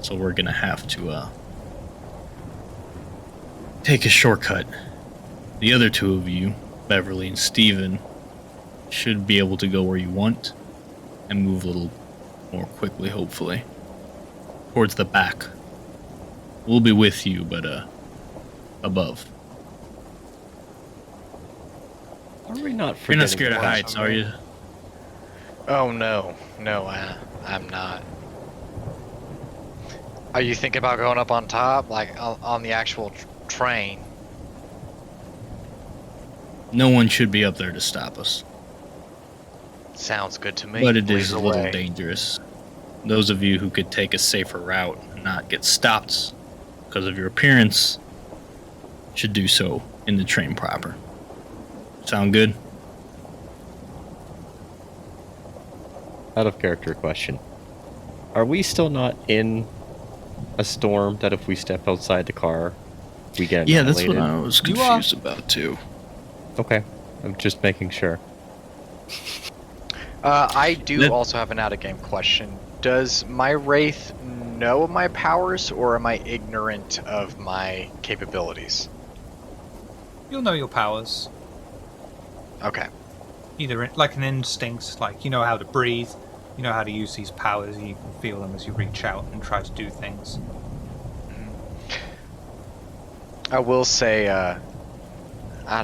So we're gonna have to take a shortcut. The other two of you, Beverly and Steven, should be able to go where you want and move a little more quickly, hopefully. Towards the back. We'll be with you, but above. Are we not You're forgetting? not scared of heights, are you? Oh, no. No, I'm not. Are you thinking about going up on top? Like, on the actual train? No one should be up there to stop us. Sounds good to me. But it Lead is the a little way. dangerous. Those of you who could take a safer route and not get stopped because of your appearance should do so in the train proper. Sound good? Out of character question. Are we still not in a storm that if we step outside the car, we get Yeah, that's what annihilated? I was You are- confused about too. Okay, I'm just making sure. I do Let- also have an out-of-game question. Does my Wraith know my powers, or am I ignorant of my capabilities? You'll know your powers. Okay. Either like an instinct, like you know how to breathe, you know how to use these powers, and you can feel them as you reach out and try to do things. I will say, I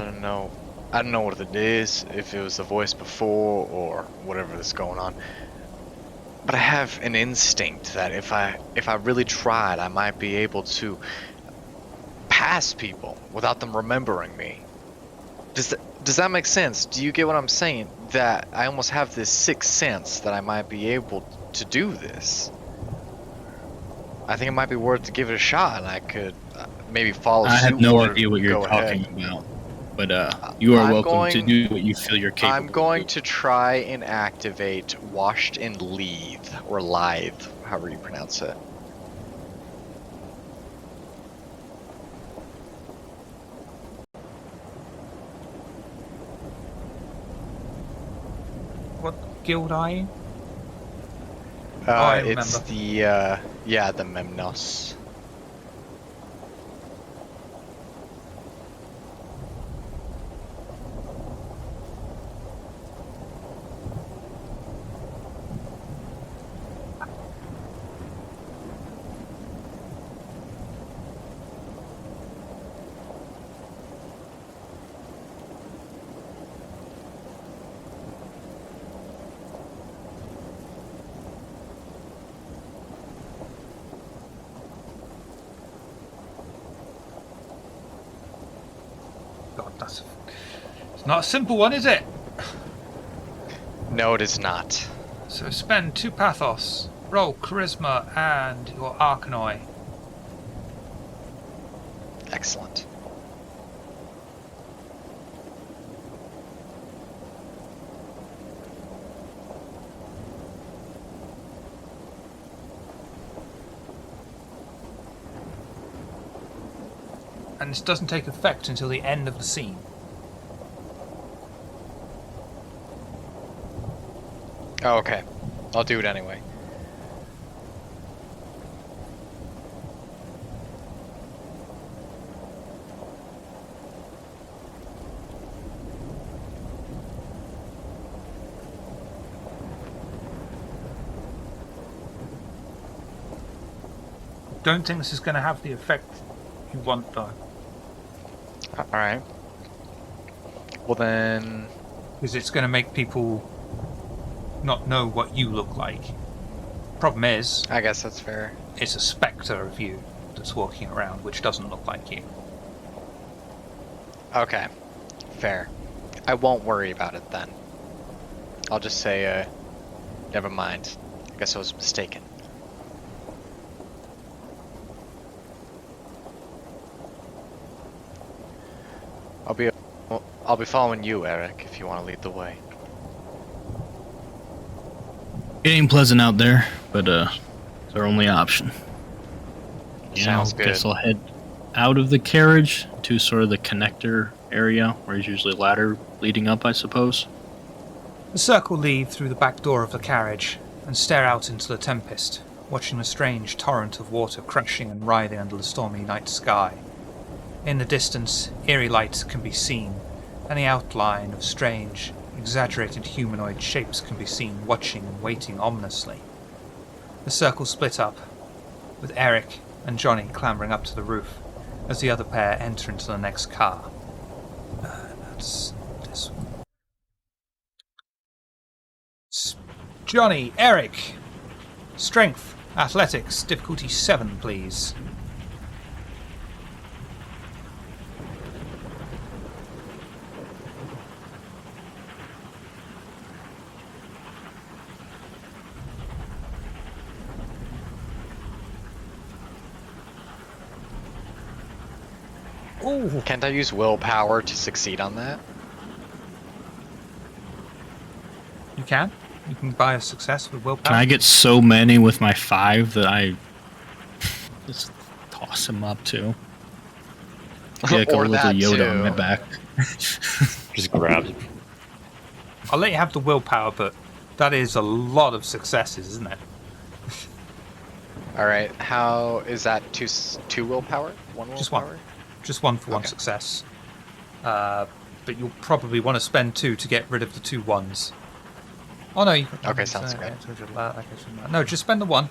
don't know. I don't know what it is, if it was the voice before or whatever is going on. But I have an instinct that if I really tried, I might be able to pass people without them remembering me. Does that make sense? Do you get what I'm saying? That I almost have this sixth sense that I might be able to do this. I think it might be worth to give it a shot. I could maybe follow I suit. have no or idea what you're go talking ahead. about, but you are I'm welcome to going- do what you feel you're capable. I'm going of to try and activate Washed in Lithe, or Lithe, however you pronounce it. What guild are you? I It's remember. the Memnos. God, it's not a simple one, is it? No, it is not. So spend 2 pathos, roll charisma and your arcanoi. Excellent. And this doesn't take effect until the end of the scene. Oh, okay. I'll do it anyway. Don't think this is going to have the effect you want, though. Alright. Well then... Because it's going to make people not know what you look like. Problem is, I guess that's fair. it's a spectre of you that's walking around, which doesn't look like you. Okay. Fair. I won't worry about it then. I'll just say, never mind. I guess I was mistaken. I'll be following you, Eric, if you want to lead the way. It ain't pleasant out there, but it's our only option. Sounds good. Guess I'll head out of the carriage to sort of the connector area, where there's usually a ladder leading up, I suppose. The circle leave through the back door of the carriage and stare out into the tempest, watching the strange torrent of water crashing and writhing under the stormy night sky. In the distance, eerie lights can be seen, and the outline of strange, exaggerated humanoid shapes can be seen watching and waiting ominously. The circle split up, with Eric and Johnny clambering up to the roof as the other pair enter into the next car. That's this one. Johnny, Eric, strength, athletics, difficulty 7, please. Ooh. Can't I use willpower to succeed on that? You can. You can buy a success with willpower. Can I get so many with my 5 that I just toss him up too? Get like a Or little that Yoda on too. my back. Just grabs it. I'll let you have the willpower, but that is a lot of successes, isn't it? Alright, how is that two willpower? One willpower? Just one. Just one for one Okay. success. But you'll probably want to spend 2 to get rid of the 2 ones. Oh no, you can. Okay, sounds good. No, just spend the 1.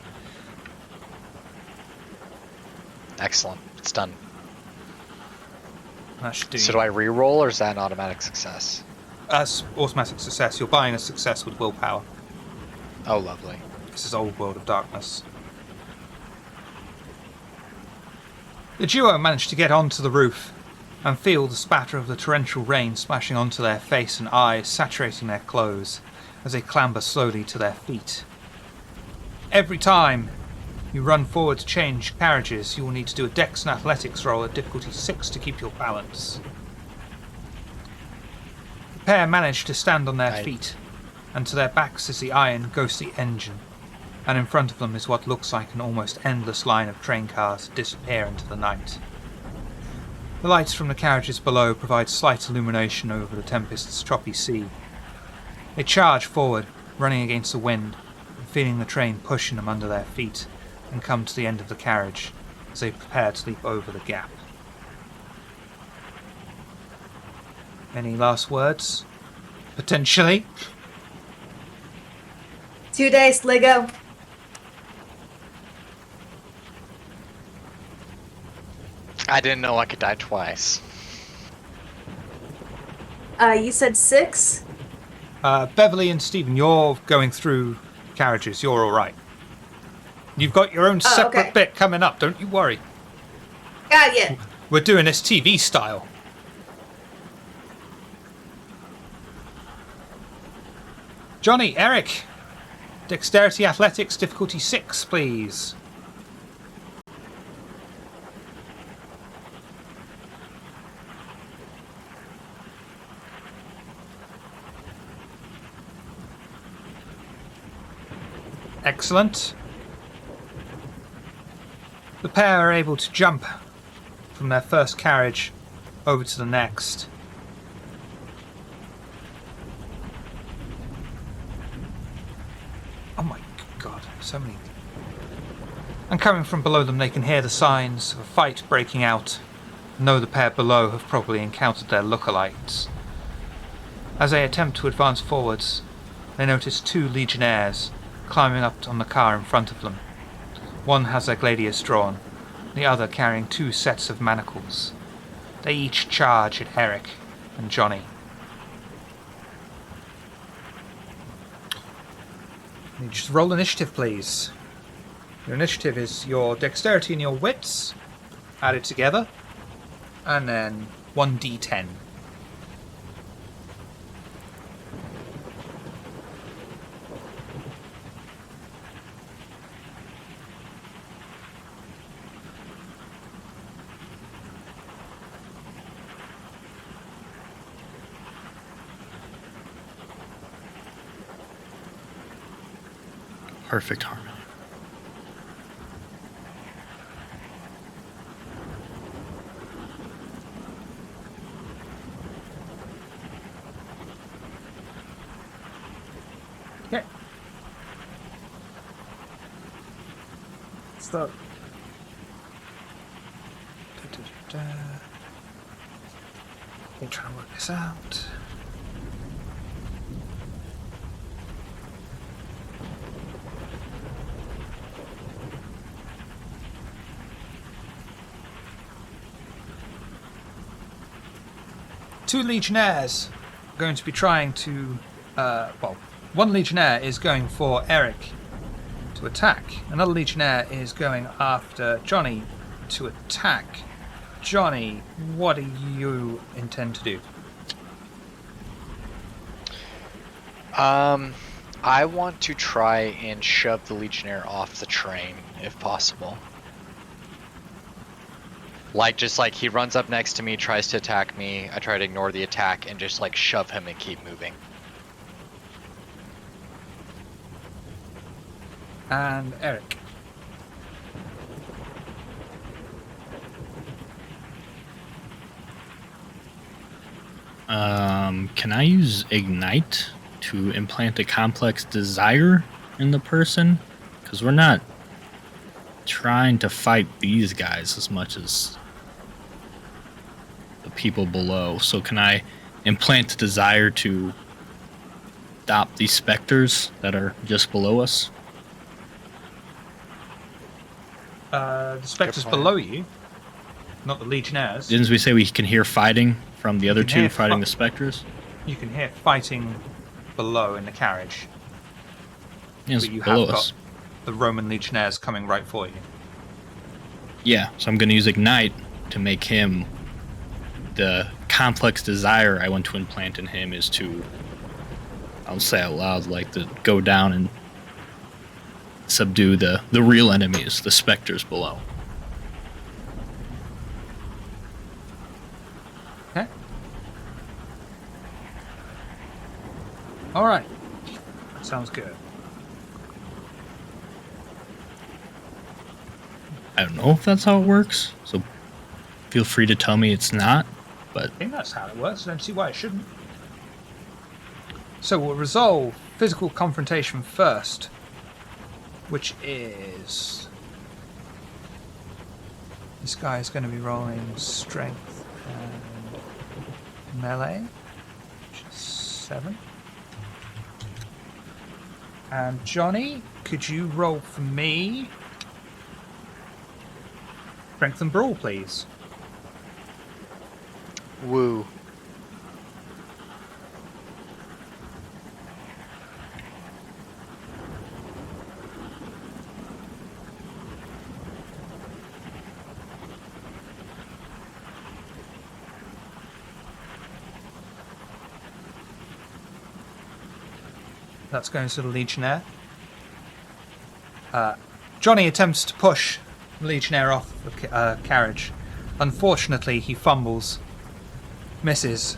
Excellent. It's done. That should do. So do I re-roll, or is that an automatic success? That's automatic success. You're buying a success with willpower. Oh, lovely. This is Old World of Darkness. The duo managed to get onto the roof and feel the spatter of the torrential rain splashing onto their face and eyes, saturating their clothes as they clamber slowly to their feet. Every time you run forward to change carriages, you will need to do a Dex and Athletics roll at difficulty 6 to keep your balance. The pair managed to stand on their feet, and to their backs is the iron, ghostly engine, and in front of them is what looks like an almost endless line of train cars that disappear into the night. The lights from the carriages below provide slight illumination over the tempest's choppy sea. They charge forward, running against the wind, and feeling the train pushing them under their feet, and come to the end of the carriage as they prepare to leap over the gap. Any last words? Potentially? 2 days, Lego. I didn't know I could die twice. You said 6? Beverly and Stephen, you're going through carriages. You're alright. You've got your own separate okay. bit coming up, don't you worry. Got ya. We're doing this TV style. Johnny, Eric, Dexterity Athletics, difficulty 6, please. Excellent. The pair are able to jump from their first carriage over to the next. Oh my god, so many. And coming from below them, they can hear the signs of a fight breaking out, and know the pair below have probably encountered their lookalikes. As they attempt to advance forwards, they notice 2 legionnaires climbing up on the car in front of them. One has their gladius drawn, the other carrying 2 sets of manacles. They each charge at Eric and Johnny. You just roll initiative, please. Your initiative is your dexterity and your wits added together, and then 1d10. Perfect harmony. Okay. Start. I'm trying to work this out. Two legionnaires are going to be trying to, one legionnaire is going for Eric to attack. Another legionnaire is going after Johnny to attack. Johnny, what do you intend to do? I want to try and shove the legionnaire off the train, if possible. Just like he runs up next to me, tries to attack me, I try to ignore the attack and just like shove him and keep moving. And Eric. Can I use Ignite to implant a complex desire in the person? Because we're not trying to fight these guys as much as the people below. So can I implant a desire to stop these specters that are just below us? The spectre's below you. Not the Legionnaires. Didn't we say we can hear fighting from the other can hear two fighting fi- the specters? You can hear fighting below in the carriage. Yes, But you below have us. got the Roman Legionnaires coming right for you. Yeah, so I'm going to use Ignite to make him the complex desire I want to implant in him is to, I'll say out loud, like to go down and subdue the real enemies, the specters below. Okay. Alright. Sounds good. I don't know if that's how it works, so feel free to tell me it's not, but I think that's how it works. I don't see why it shouldn't. So we'll resolve physical confrontation first, which is... This guy is going to be rolling strength and melee, which is 7. And Johnny, could you roll for me? Strength and brawl, please. Woo. That's going to the Legionnaire. Johnny attempts to push the Legionnaire off the carriage. Unfortunately, he fumbles, misses,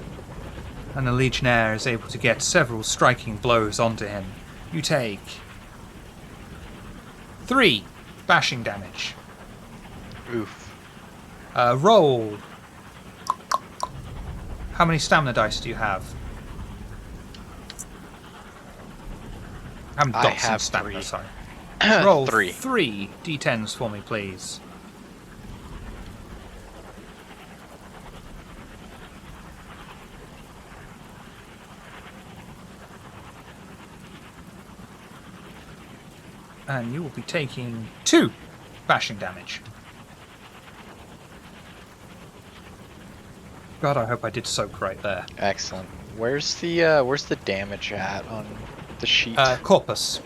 and the Legionnaire is able to get several striking blows onto him. You take 3 bashing damage. Oof. Roll. How many stamina dice do you have? I haven't I got some have stamina, 3. sorry. Roll 3. 3 d10s for me, please. And you will be taking 2 bashing damage. God, I hope I did soak right there. Excellent. Where's the damage at on the sheet? Corpus.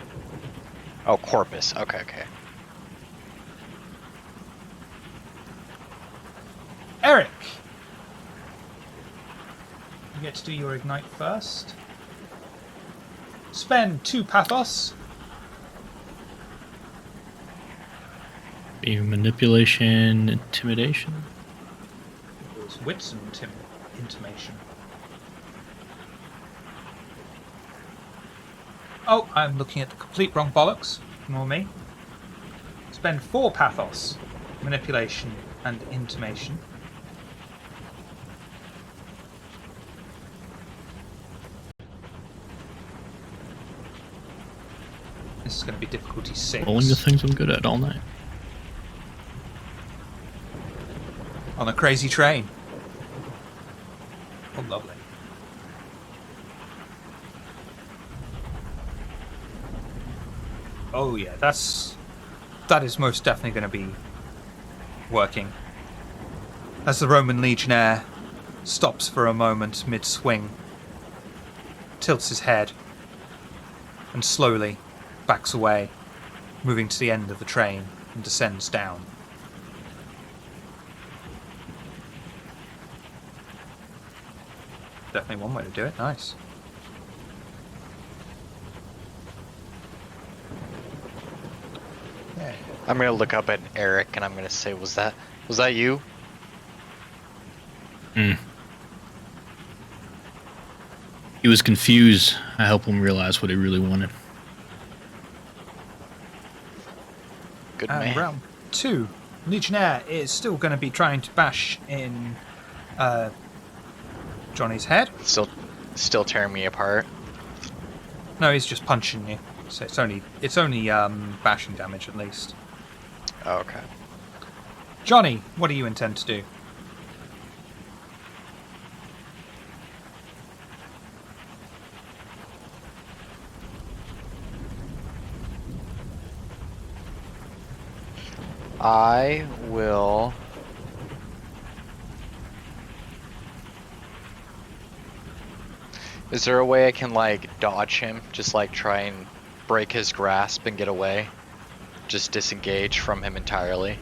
Oh, corpus. Okay, okay. Eric! You get to do your ignite first. Spend 2 pathos. be manipulation, intimidation. It was wits and intimation. Oh, I'm looking at the complete wrong bollocks. Ignore me. Spend 4 pathos, manipulation, and intimation. This is going to be difficulty 6. Rolling the things I'm good at all night. On a crazy train. Oh, lovely. Oh yeah, that is most definitely going to be working. As the Roman Legionnaire stops for a moment mid-swing, tilts his head, and slowly backs away, moving to the end of the train and descends down. Definitely one way to do it. Nice. Okay. I'm gonna look up at Eric and I'm gonna say, was that you? He was confused. I helped him realize what he really wanted. Good And man. round 2, Legionnaire is still going to be trying to bash in Johnny's head. Still tearing me apart. No, he's just punching you. So it's only bashing damage at least. Oh, okay. Johnny, what do you intend to do? I will Is there a way I can like dodge him? Just like try and break his grasp and get away? Just disengage from him entirely?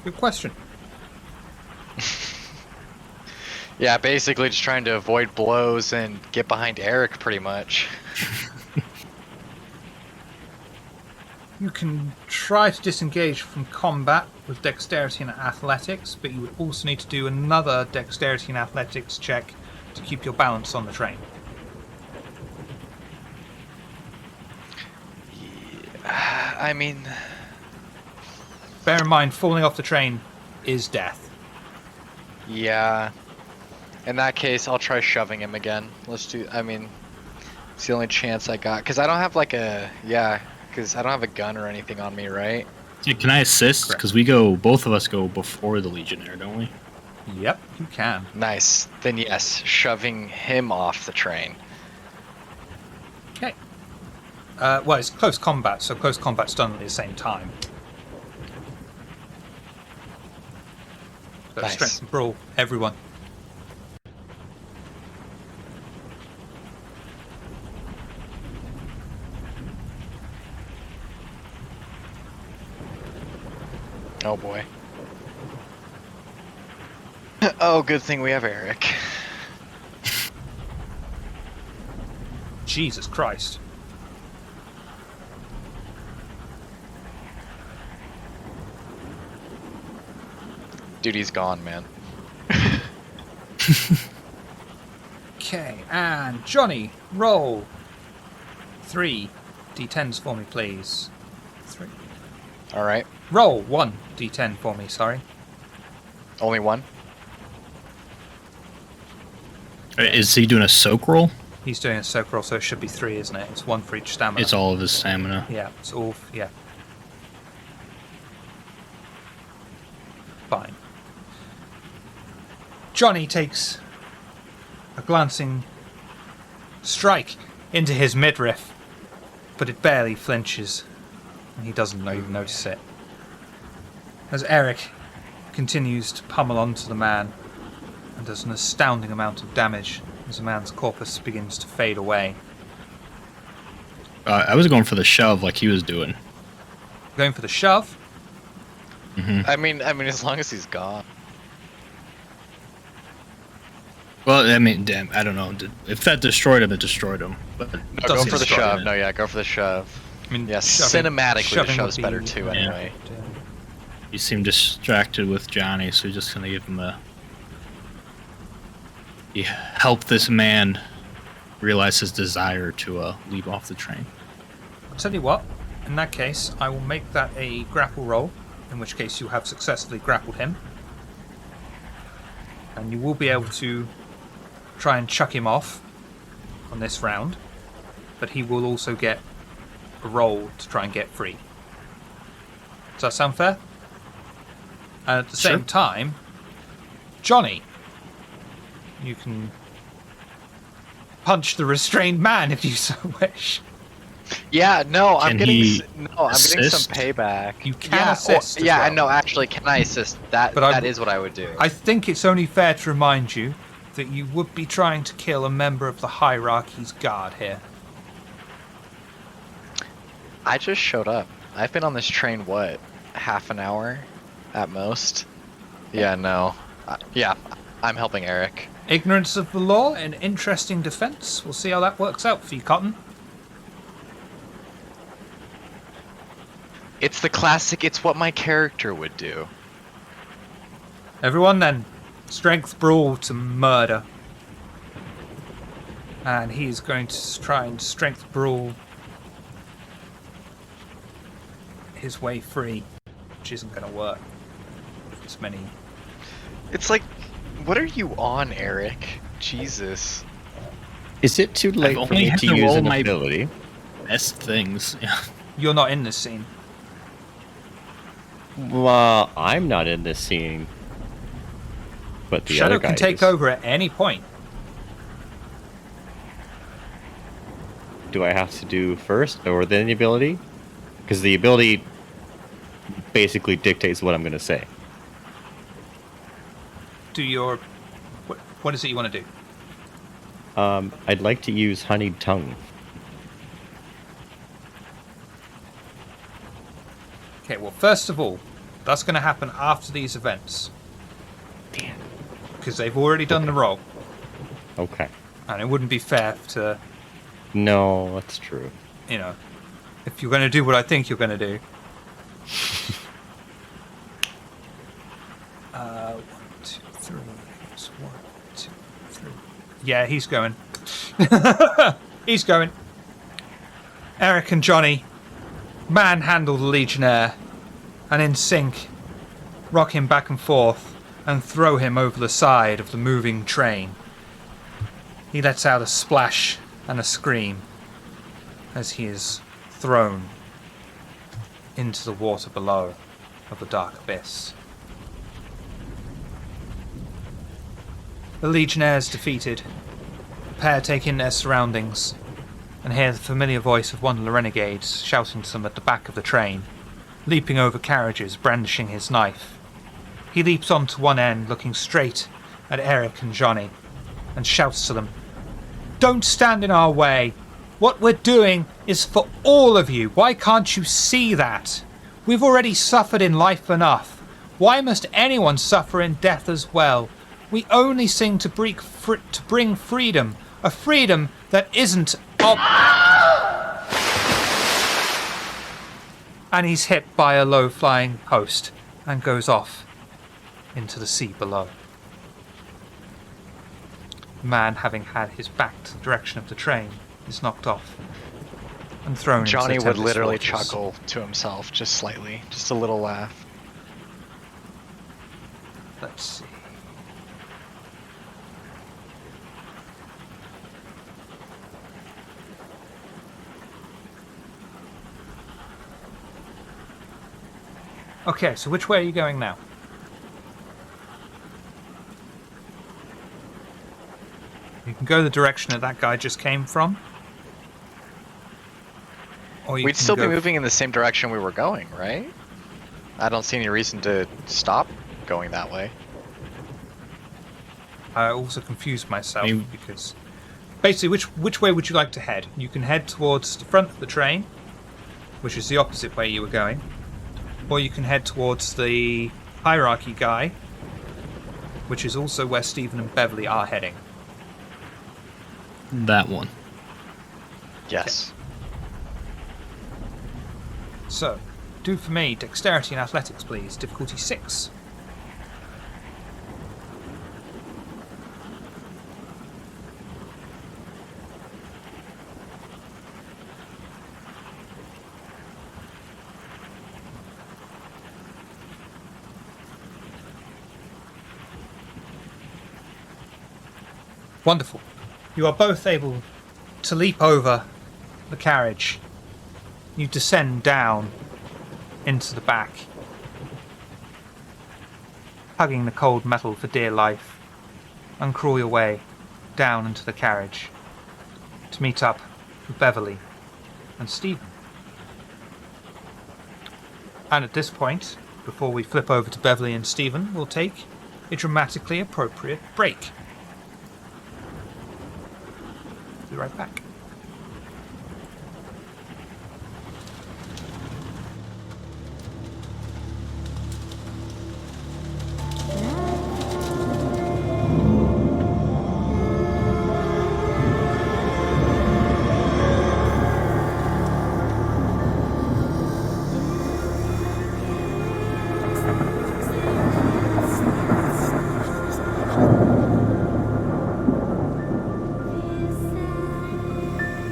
Good question. Yeah, basically just trying to avoid blows and get behind Eric pretty much. You can try to disengage from combat with dexterity and athletics, but you would also need to do another dexterity and athletics check to keep your balance on the train. I mean, Bear in mind, falling off the train is death. yeah. In that case, I'll try shoving him again. Let's do, I mean, it's the only chance I got. Because I don't have like a, yeah, because I don't have a gun or anything on me, right? Yeah, can I assist? Correct. Because both of us go before the Legionnaire, don't we? Yep, you can. Nice. Then yes, shoving him off the train. Okay. Well, it's close combat, so close combat's done at the same time. So Nice. strength and brawl, everyone. Oh boy. Oh, good thing we have Eric. Jesus Christ. Dude, he's gone, man. Okay, and Johnny, roll 3 d10s for me, please. 3. All right. Roll 1 d10 for me, sorry. Only one? Is he doing a soak roll? He's doing a soak roll, so it should be 3, isn't it? It's 1 for each stamina. It's all of his stamina. Yeah, it's all, yeah. Fine. Johnny takes a glancing strike into his midriff, but it barely flinches, and he doesn't even notice it. As Eric continues to pummel onto the man and does an astounding amount of damage as the man's corpus begins to fade away. I was going for the shove like he was doing. Going for the shove. I mean, as long as he's gone. Well, I mean, damn, I don't know. If that destroyed him, it destroyed him. But No, go Doesn't for the destroy shove. it. No, yeah, go for the shove. I mean, Yeah, shoving cinematically, the would shove's be- better too, anyway. he seemed distracted with Johnny, so he's just gonna give him a. He help this man realize his desire to leave off the train. I'll tell you what, in that case, I will make that a grapple roll, in which case you have successfully grappled him. And you will be able to try and chuck him off on this round, but he will also get a roll to try and get free. Does that sound fair? And at the Sure. same time, Johnny, you can punch the restrained man if you so wish. Yeah, no, I'm Can getting he I'm getting assist? some payback. You can yeah, assist as yeah, well. no, actually, can I assist? That But I- that is what I would do. I think it's only fair to remind you that you would be trying to kill a member of the hierarchy's guard here. I just showed up. I've been on this train, what, half an hour at most? Yeah, no. Yeah, I'm helping Eric. Ignorance of the law, an interesting defense. We'll see how that works out for you, Cotton. It's the classic, it's what my character would do. Everyone then, strength brawl to murder. And he's going to try and strength brawl his way free, which isn't going to work. As many. It's like, what are you on, Eric? Jesus. Is it too late I've for only me had to to use roll an my- ability? Best things. Yeah. You're not in this scene. Well, I'm not in this scene. But the Shadow other guy can take is. over at any point. do I have to do first, or then the ability? Because the ability basically dictates what I'm going to say. Do your... What is it you want to do? I'd like to use honeyed tongue. Okay, well, first of all, that's going to happen after these events. Damn. Because they've already done the roll. Okay. And it wouldn't be fair to, No, that's true. you know, if you're going to do what I think you're going to do. 1, 2, 3. It's 1, 2, 3. Yeah, he's going. He's going. Eric and Johnny manhandle the Legionnaire and in sync rock him back and forth and throw him over the side of the moving train. He lets out a splash and a scream as he is thrown into the water below of the dark abyss. The Legionnaires defeated. The pair take in their surroundings and hear the familiar voice of one of the renegades shouting to them at the back of the train, leaping over carriages, brandishing his knife. He leaps onto one end, looking straight at Eric and Johnny, and shouts to them, "Don't stand in our way! What we're doing is for all of you! Why can't you see that? We've already suffered in life enough. Why must anyone suffer in death as well? We only sing to bring freedom, a freedom that isn't And he's hit by a low-flying post and goes off into the sea below. The man, having had his back to the direction of the train, is knocked off and thrown Johnny into the would literally waters. chuckle to himself, just slightly, just a little laugh. Let's see. Okay, so which way are you going now? You can go the direction that guy just came from. Or you We'd can still be go- moving in the same direction we were going, right? I don't see any reason to stop going that way. I also confused myself You- because basically, which way would you like to head? You can head towards the front of the train, which is the opposite way you were going, or you can head towards the hierarchy guy, which is also where Stephen and Beverly are heading. That one. Yes. So, do for me dexterity and athletics, please. Difficulty 6. Wonderful. You are both able to leap over the carriage. You descend down into the back, hugging the cold metal for dear life, and crawl your way down into the carriage to meet up with Beverly and Stephen. And at this point, before we flip over to Beverly and Stephen, we'll take a dramatically appropriate break. Be right back.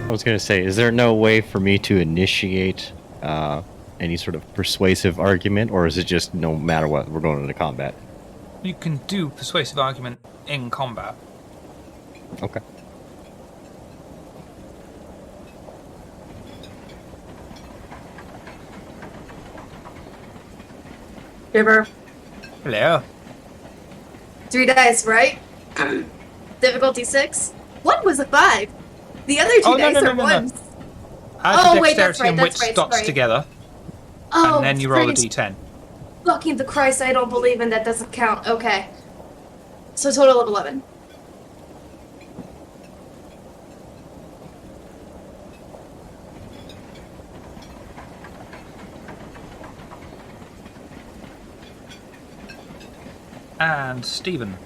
I was going to say, is there no way for me to initiate any sort of persuasive argument, or is it just no matter what, we're going into combat? You can do persuasive argument in combat. Okay. River, Hello. 3 dice, right? Difficulty 6. One was a 5. The other two dice are ones. Add your wait, that's dexterity right, and that's wits right, dots sorry. together, Oh, and then you roll a friggin' d10. fucking the Christ, I don't believe in that doesn't count. Okay. So total of 11. And Stephen.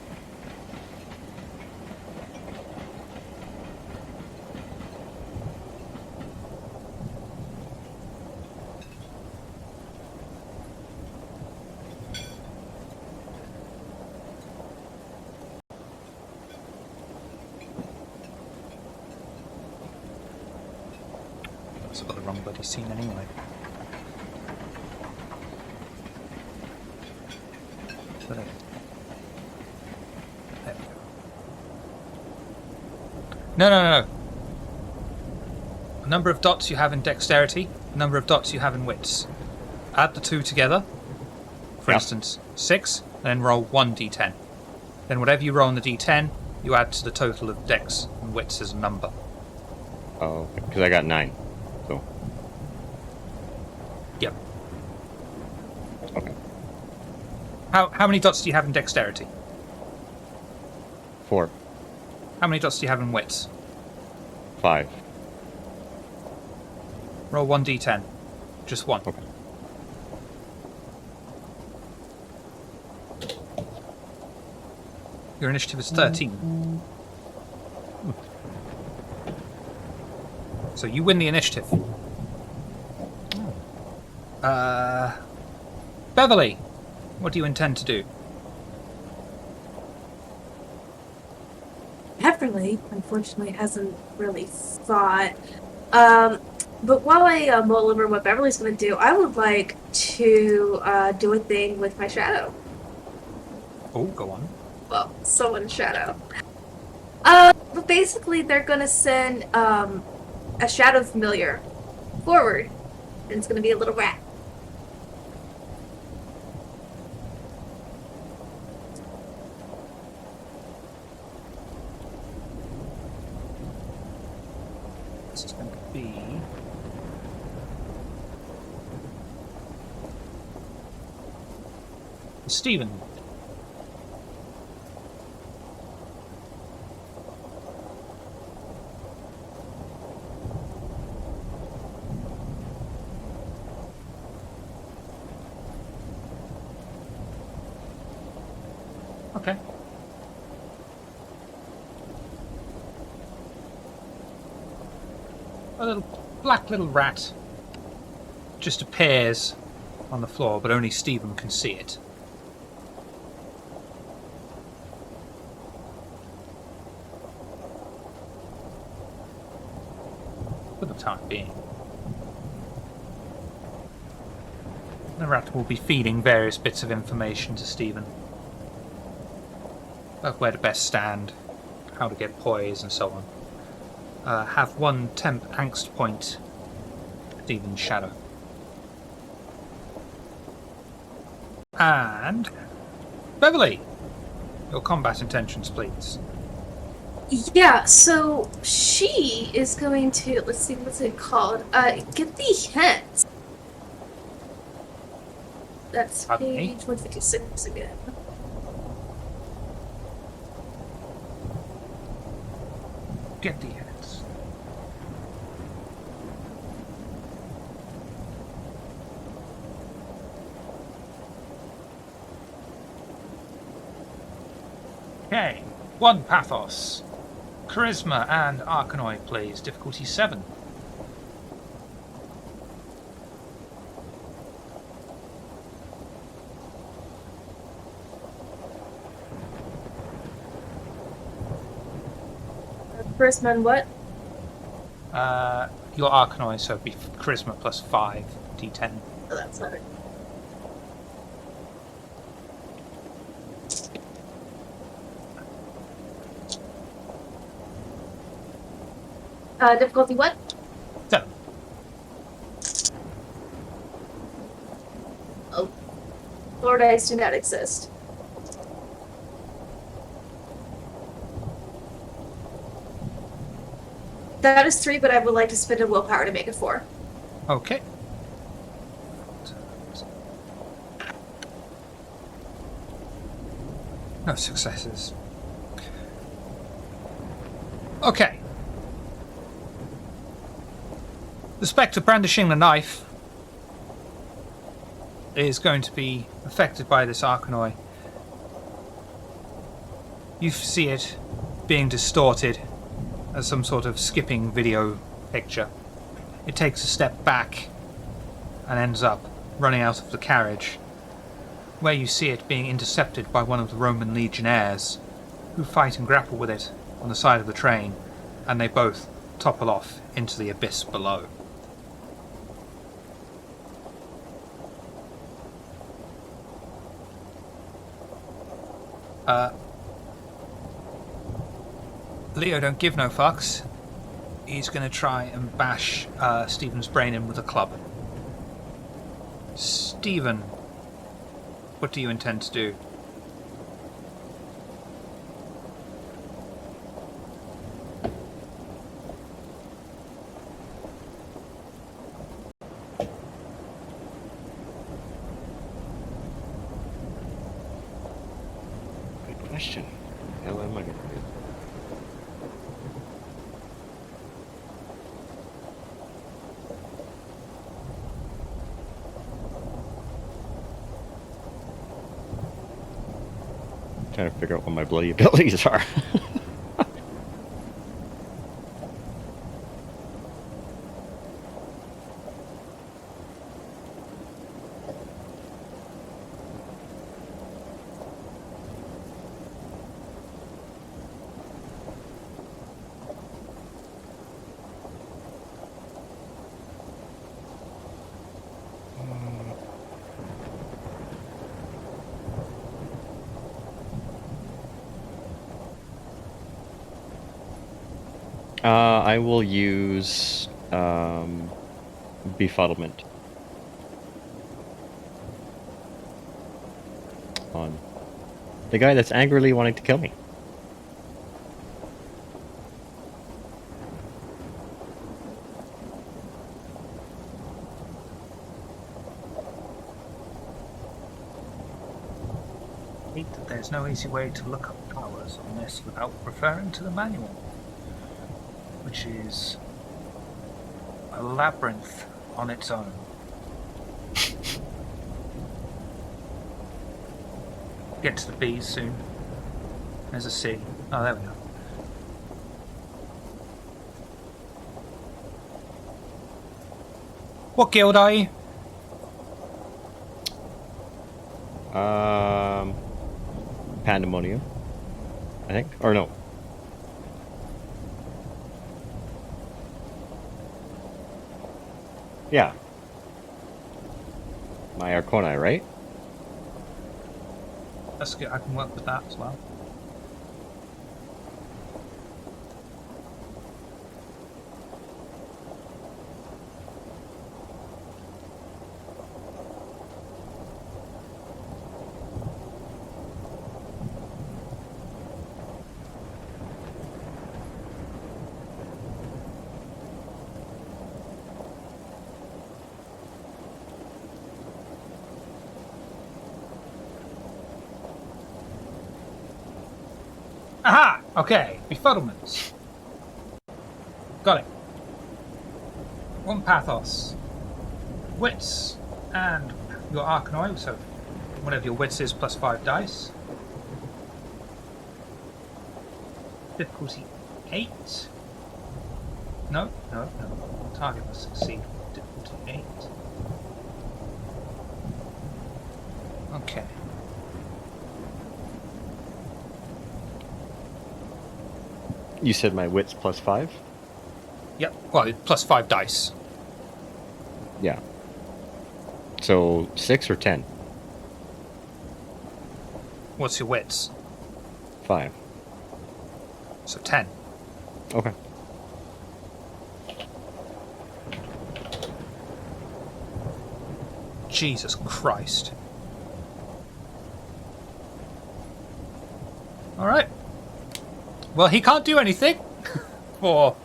I've got the wrong bloody scene anyway. But, there we go. No. The number of dots you have in dexterity, the number of dots you have in wits. Add the two together. For instance, 6, then roll 1d10. Then whatever you roll on the d10, you add to the total of dex and wits as a number. Oh, because I got 9. So. Yep. Okay. How many dots do you have in dexterity? 4. How many dots do you have in wits? 5. Roll 1d10. Just one. Okay. Your initiative is 13. So you win the initiative. Beverly, what do you intend to do? Beverly, unfortunately, hasn't really thought. But while I mull over what Beverly's going to do, I would like to do a thing with my shadow. Oh, go on. Well, someone's shadow. But basically, they're going to send a shadow familiar forward, and it's going to be a little rat. This is going to be... Stephen. Okay. A little black little rat just appears on the floor, but only Stephen can see it. For the time being. The rat will be feeding various bits of information to Stephen. About where to best stand, how to get poise, and so on. Have one temp angst point, Stephen's shadow. And Beverly, your combat intentions, please. Yeah, so she is going to, let's see, what's it called? Get the hint. That's Pardon me? page 156 again. Get the hits. Okay, 1 pathos. Charisma and Arcanoi, please. Difficulty 7. First man, what? Your Arcanoi, so it'd be Charisma plus 5, d10. Oh, that's better. Difficulty what? 7. Oh. Lord eyes do not exist. That is 3, but I would like to spend a willpower to make it 4. Okay. No successes. Okay. The spectre brandishing the knife is going to be affected by this Arcanoi. You see it being distorted as some sort of skipping video picture. It takes a step back and ends up running out of the carriage, where you see it being intercepted by one of the Roman legionnaires, who fight and grapple with it on the side of the train, and they both topple off into the abyss below. Leo don't give no fucks. He's going to try and bash Stephen's brain in with a club. Stephen, what do you intend to do? Good question. What the hell am I gonna do? Trying to figure out what my bloody abilities are. I will use befuddlement on the guy that's angrily wanting to kill me. Hate that there's no easy way to look up powers on this without referring to the manual, which is a labyrinth on its own. Get to the B's soon. There's a C. Oh, there we go. What guild are you? Pandemonium, I think, or no. Yeah. My Arconi, right? That's good. I can work with that as well. Aha! Okay, befuddlements. Got it. 1 pathos. Wits and your Arcanoi, so whatever your wits is plus 5 dice. Difficulty 8. No. Target must succeed. Difficulty 8. Okay. You said my wits plus 5? Yep, well, plus 5 dice. Yeah. So 6 or 10? What's your wits? 5. So 10. Okay. Jesus Christ. Alright. Well, he can't do anything for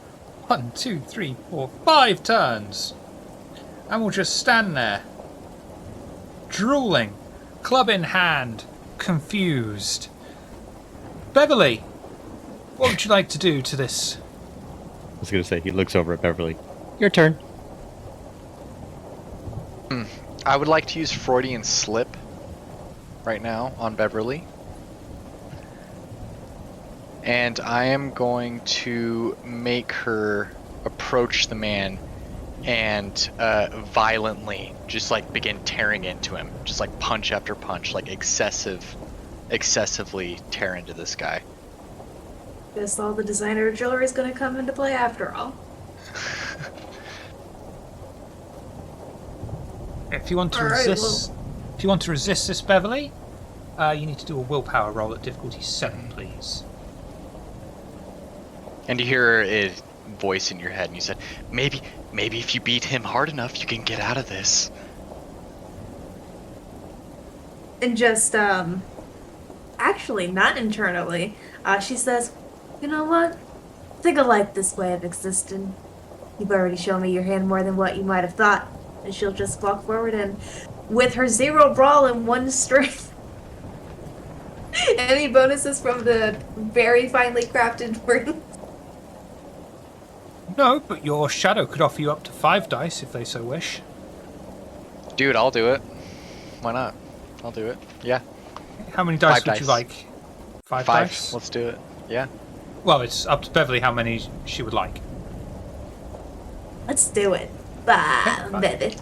1, 2, 3, 4, 5 turns. And we'll just stand there, drooling, club in hand, confused. Beverly, what would you like to do to this? I was going to say, he looks over at Beverly. Your turn. I would like to use Freudian slip right now on Beverly. And I am going to make her approach the man and violently just like begin tearing into him. Just like punch after punch, like excessively tear into this guy. Guess all the designer jewelry is going to come into play after all. If you want to Alright, resist, if you want to resist this, Beverly, you need to do a willpower roll at difficulty 7, please. And you hear a voice in your head, and you said, maybe if you beat him hard enough, you can get out of this. And just, actually, not internally, she says, you know what? I think I like this way of existing. You've already shown me your hand more than what you might have thought. And she'll just walk forward and, with her 0 brawl and 1 strength, any bonuses from the very finely crafted ring? No, but your shadow could offer you up to 5 dice if they so wish. Dude, I'll do it. Why not? I'll do it. Yeah. How many dice 5 would dice. you like? 5 dice? Let's do it. Yeah. Well, it's up to Beverly how many she would like. Let's do it. Bye, fine. baby.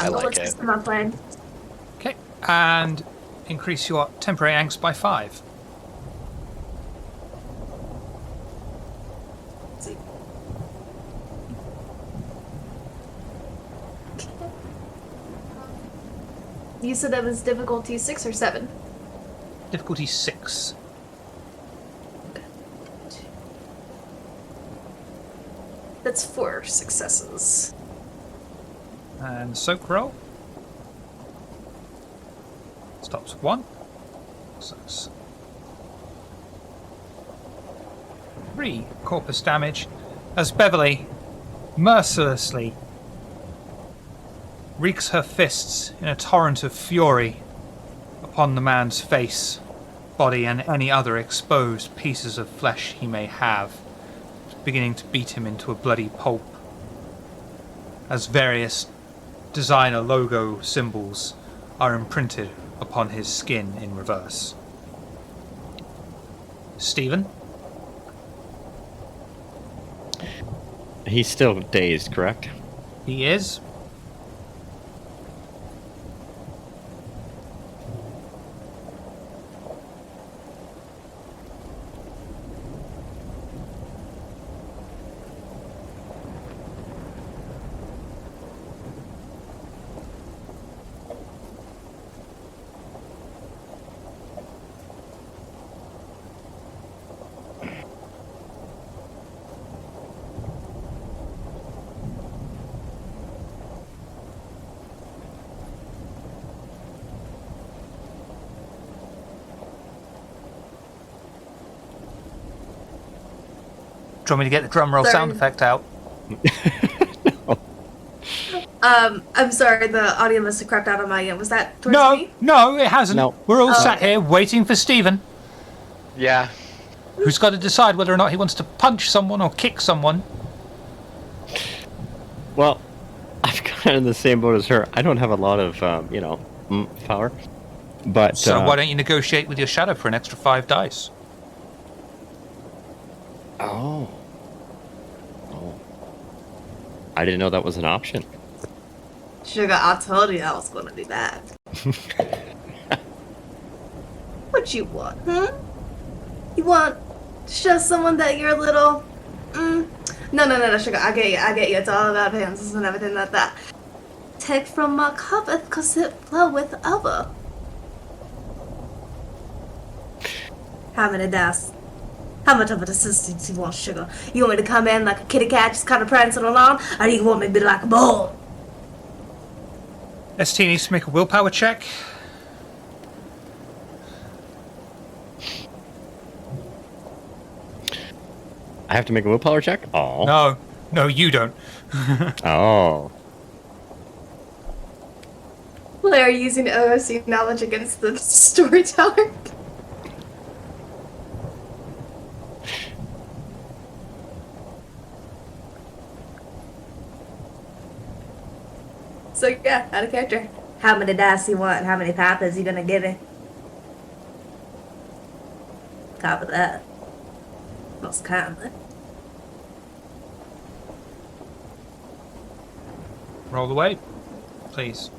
I like let's it. just my plan. Okay, and increase your temporary angst by 5. Let's see. You said that was difficulty 6 or 7? Difficulty 6. That's 4 successes. And soak roll. Stops at 1. So it's 3 corpus damage as Beverly mercilessly wreaks her fists in a torrent of fury upon the man's face, body, and any other exposed pieces of flesh he may have, beginning to beat him into a bloody pulp as various designer logo symbols are imprinted upon his skin in reverse. Stephen? He's still dazed, correct? He is. Do you want me to get the drum roll Sorry. sound effect out? I'm sorry, the audio must have crept out on my end. Was that towards me? No, it hasn't. No. We're all Oh, sat okay. here waiting for Stephen, Yeah. who's got to decide whether or not he wants to punch someone or kick someone. Well, I'm kind of in the same boat as her. I don't have a lot of, power. But So why don't you negotiate with your shadow for an extra 5 dice? Oh. I didn't know that was an option. Sugar, I told you I was gonna do that. What you want, You want to show someone that you're a little... No, Sugar, I get you. It's all about appearances and everything like that. Take from my cupboard, cause it flow with over. How many dice? How much of an assistance you want, Sugar? You want me to come in like a kitty cat just kind of prancing along? Or do you want me to be like a bull? ST needs to make a willpower check. I have to make a willpower check? Oh. No, you don't. Oh. Player using OOC knowledge against the storyteller. So yeah, out of character. How many dice you want? How many papas you gonna give it? Top of that. Most kindly. Roll away, please.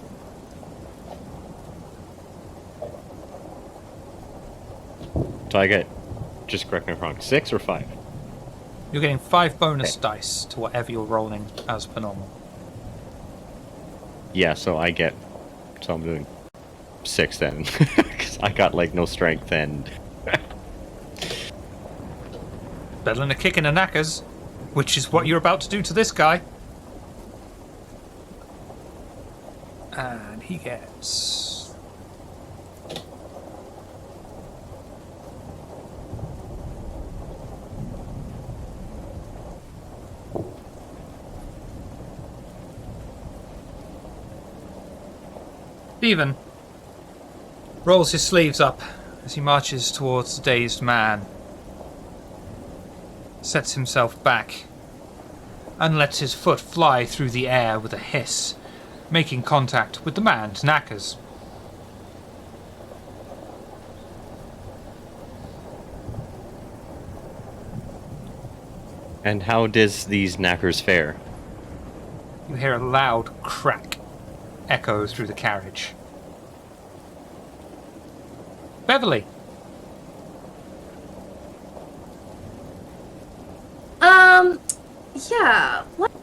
So I get, just correct me if I'm wrong, 6 or 5? You're getting 5 bonus dice to whatever you're rolling as per normal. Yeah, so I'm doing 6 then. Because I got like no strength and... Better than a kick in the knackers, which is what you're about to do to this guy. And he gets... Stephen rolls his sleeves up as he marches towards the dazed man, sets himself back, and lets his foot fly through the air with a hiss, making contact with the man's knackers. And how does these knackers fare? You hear a loud crack echo through the carriage. Beverly, Yeah, let's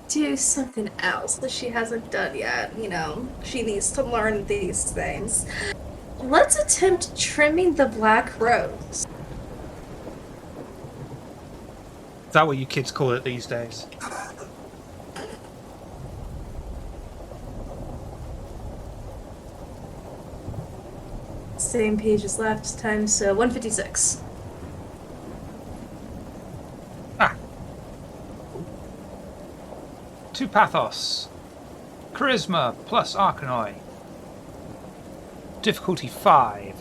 do something else that she hasn't done yet. You know, she needs to learn these things. Let's attempt trimming the black rose. is that what you kids call it these days? Same page as last time, so 156. Ah. 2 pathos. Charisma plus Arcanoi. Difficulty 5.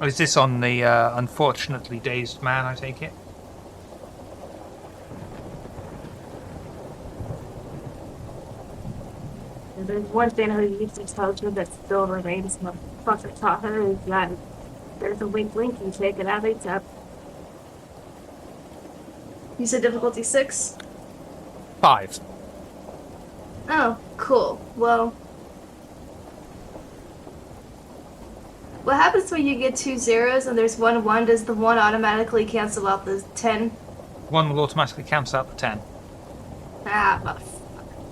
Oh, is this on the unfortunately dazed man, I take it? There's one thing her usage tells her that still remains. My professor taught her is that there's a wink link, you take it out, it's up. You said difficulty 6? 5. Oh, cool. Well, what happens when you get 2 zeros and there's 1 1? Does the 1 automatically cancel out the 10? 1 will automatically cancel out the 10. Ah, motherfucker.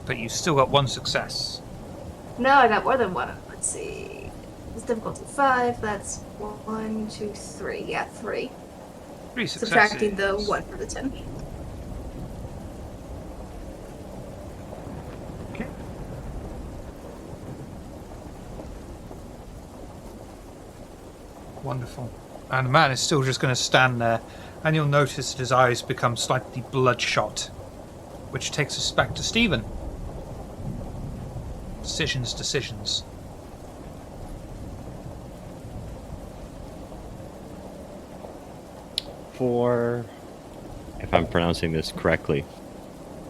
But you still got 1 success. No, I got more than 1. Let's see. It's difficulty 5. That's 1, 2, 3. Yeah, 3. 3 successes. Subtracting the 1 for the 10. Okay. Wonderful. And the man is still just going to stand there, and you'll notice that his eyes become slightly bloodshot, which takes us back to Stephen. Decisions. For, if I'm pronouncing this correctly,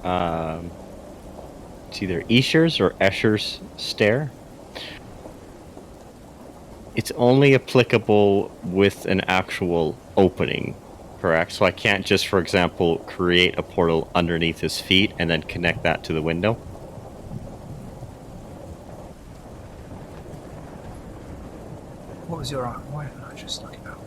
it's either Escher's or Escher's stare. It's only applicable with an actual opening, correct? So I can't just, for example, create a portal underneath his feet and then connect that to the window. What was your arc? Why didn't I just look it up?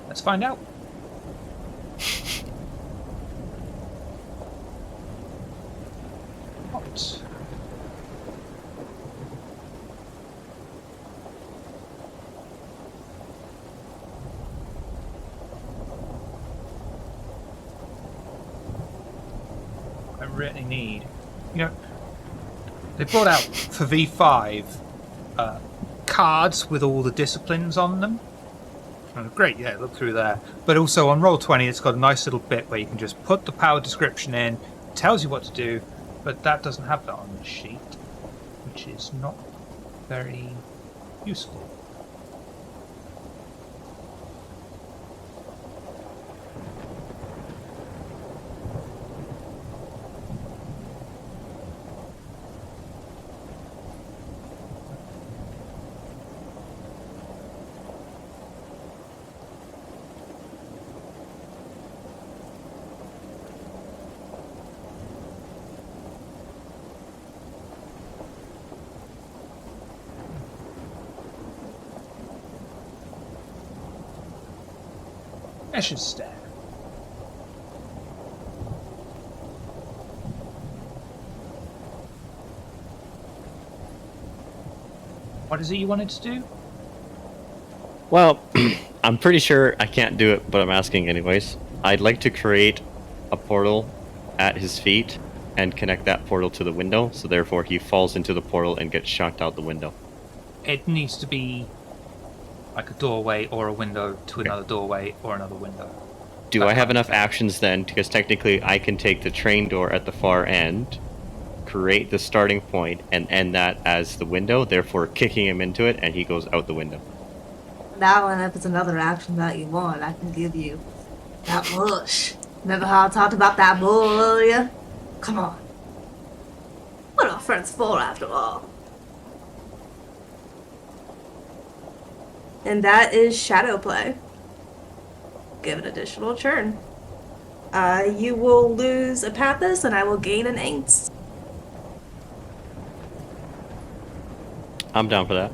Let's find out. What? don't really need. They brought out for V5 cards with all the disciplines on them. Oh, great, yeah, look through there. But also on Roll20, it's got a nice little bit where you can just put the power description in, it tells you what to do, but that doesn't have that on the sheet, which is not very useful. Escher's Stare. What is it you wanted to do? Well, I'm pretty sure I can't do it, but I'm asking anyways. I'd like to create a portal at his feet and connect that portal to the window, so therefore he falls into the portal and gets shocked out the window. It needs to be like a doorway or a window to another doorway or another window. Do I have enough actions then? Because technically I can take the train door at the far end, create the starting point, and end that as the window, therefore kicking him into it, and he goes out the window. That one, if it's another action that you want, I can give you that bush. Remember how I talked about that bull earlier? Come on. What are friends for, after all? And that is shadow play. Give an additional turn. You will lose a pathos, and I will gain an angst. I'm down for that.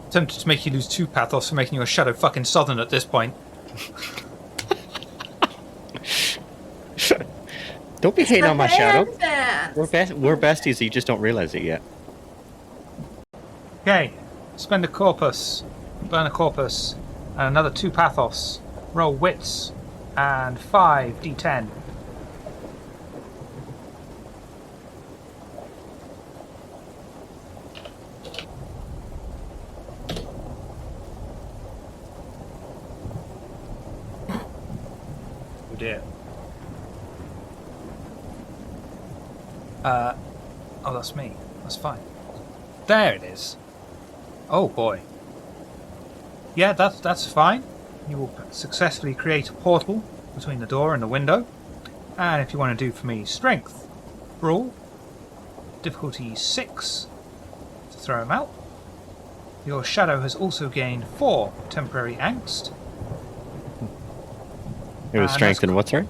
Tempted to make you lose 2 pathos for making you a shadow fucking southern at this point. Don't be hating on my shadow. Fans. We're besties, you just don't realize it yet. Okay, spend a corpus, burn a corpus, and another 2 pathos. Roll wits, and 5 d10. Oh dear. Oh, that's me. That's fine. There it is. Oh boy. Yeah, that's fine. You will successfully create a portal between the door and the window. And if you want to do for me strength, brawl, difficulty 6 to throw him out. Your shadow has also gained 4 temporary angst. It was strength and what, sorry?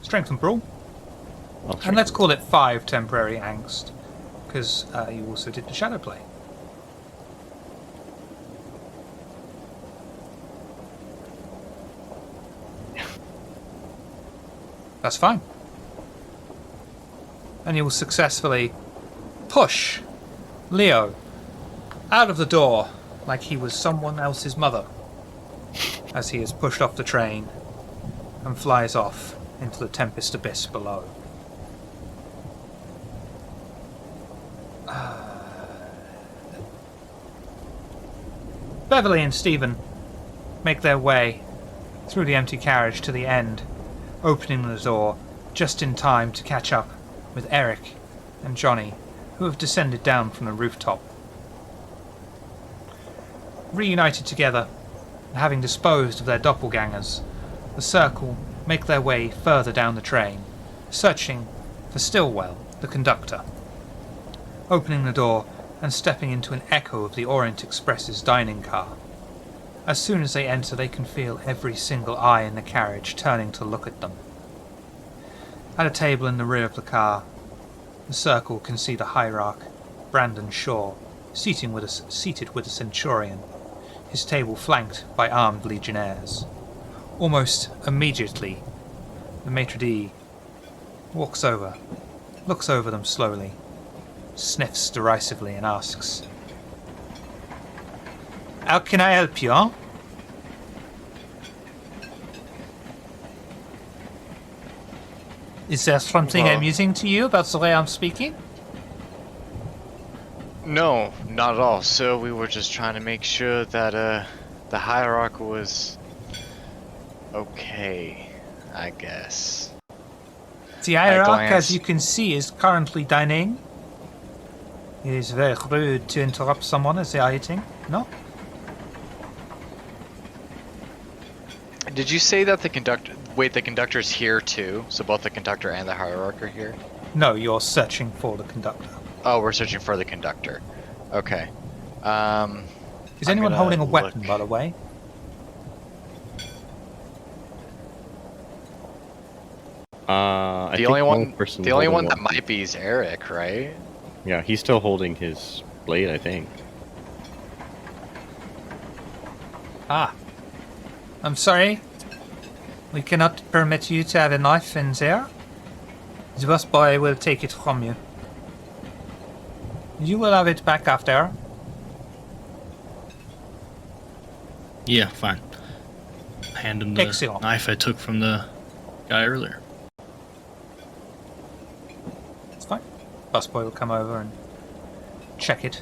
Strength and brawl. Oh, And let's call it 5 temporary angst, because you also did the shadow play. That's fine. And you will successfully push Leo out of the door like he was someone else's mother, as he is pushed off the train and flies off into the Tempest Abyss below. Beverly and Stephen make their way through the empty carriage to the end, opening the door just in time to catch up with Eric and Johnny, who have descended down from the rooftop. Reunited together, and having disposed of their doppelgangers, the circle make their way further down the train, searching for Stillwell, the conductor. Opening the door and stepping into an echo of the Orient Express's dining car. As soon as they enter, they can feel every single eye in the carriage turning to look at them. At a table in the rear of the car, the circle can see the hierarch, Brandon Shaw, seated with a centurion, his table flanked by armed legionnaires. Almost immediately, the maitre d' walks over, looks over them slowly, sniffs derisively and asks, "How can I help you, huh?" Is there something Well- amusing to you about the way I'm speaking? No, not at all. So we were just trying to make sure that the hierarchy was okay, I guess. The hierarch, as glance. you can see, is currently dining. It is very rude to interrupt someone as they are eating. No? Did you say that the conductor? Wait, the conductor's here too. So both the conductor and the hierarch are here. No, you're searching for the conductor. Oh, we're searching for the conductor. Okay. Is I'm anyone gonna holding a weapon, look. by the way? I The think only one one, person the only holding one that might be is Eric, right? Yeah, he's still holding his blade, I think. Ah. I'm sorry. We cannot permit you to have a knife in there. The busboy will take it from you. You will have it back after. Yeah, fine. Hand him the Excellent. knife I took from the guy earlier. It's fine. Busboy will come over and check it,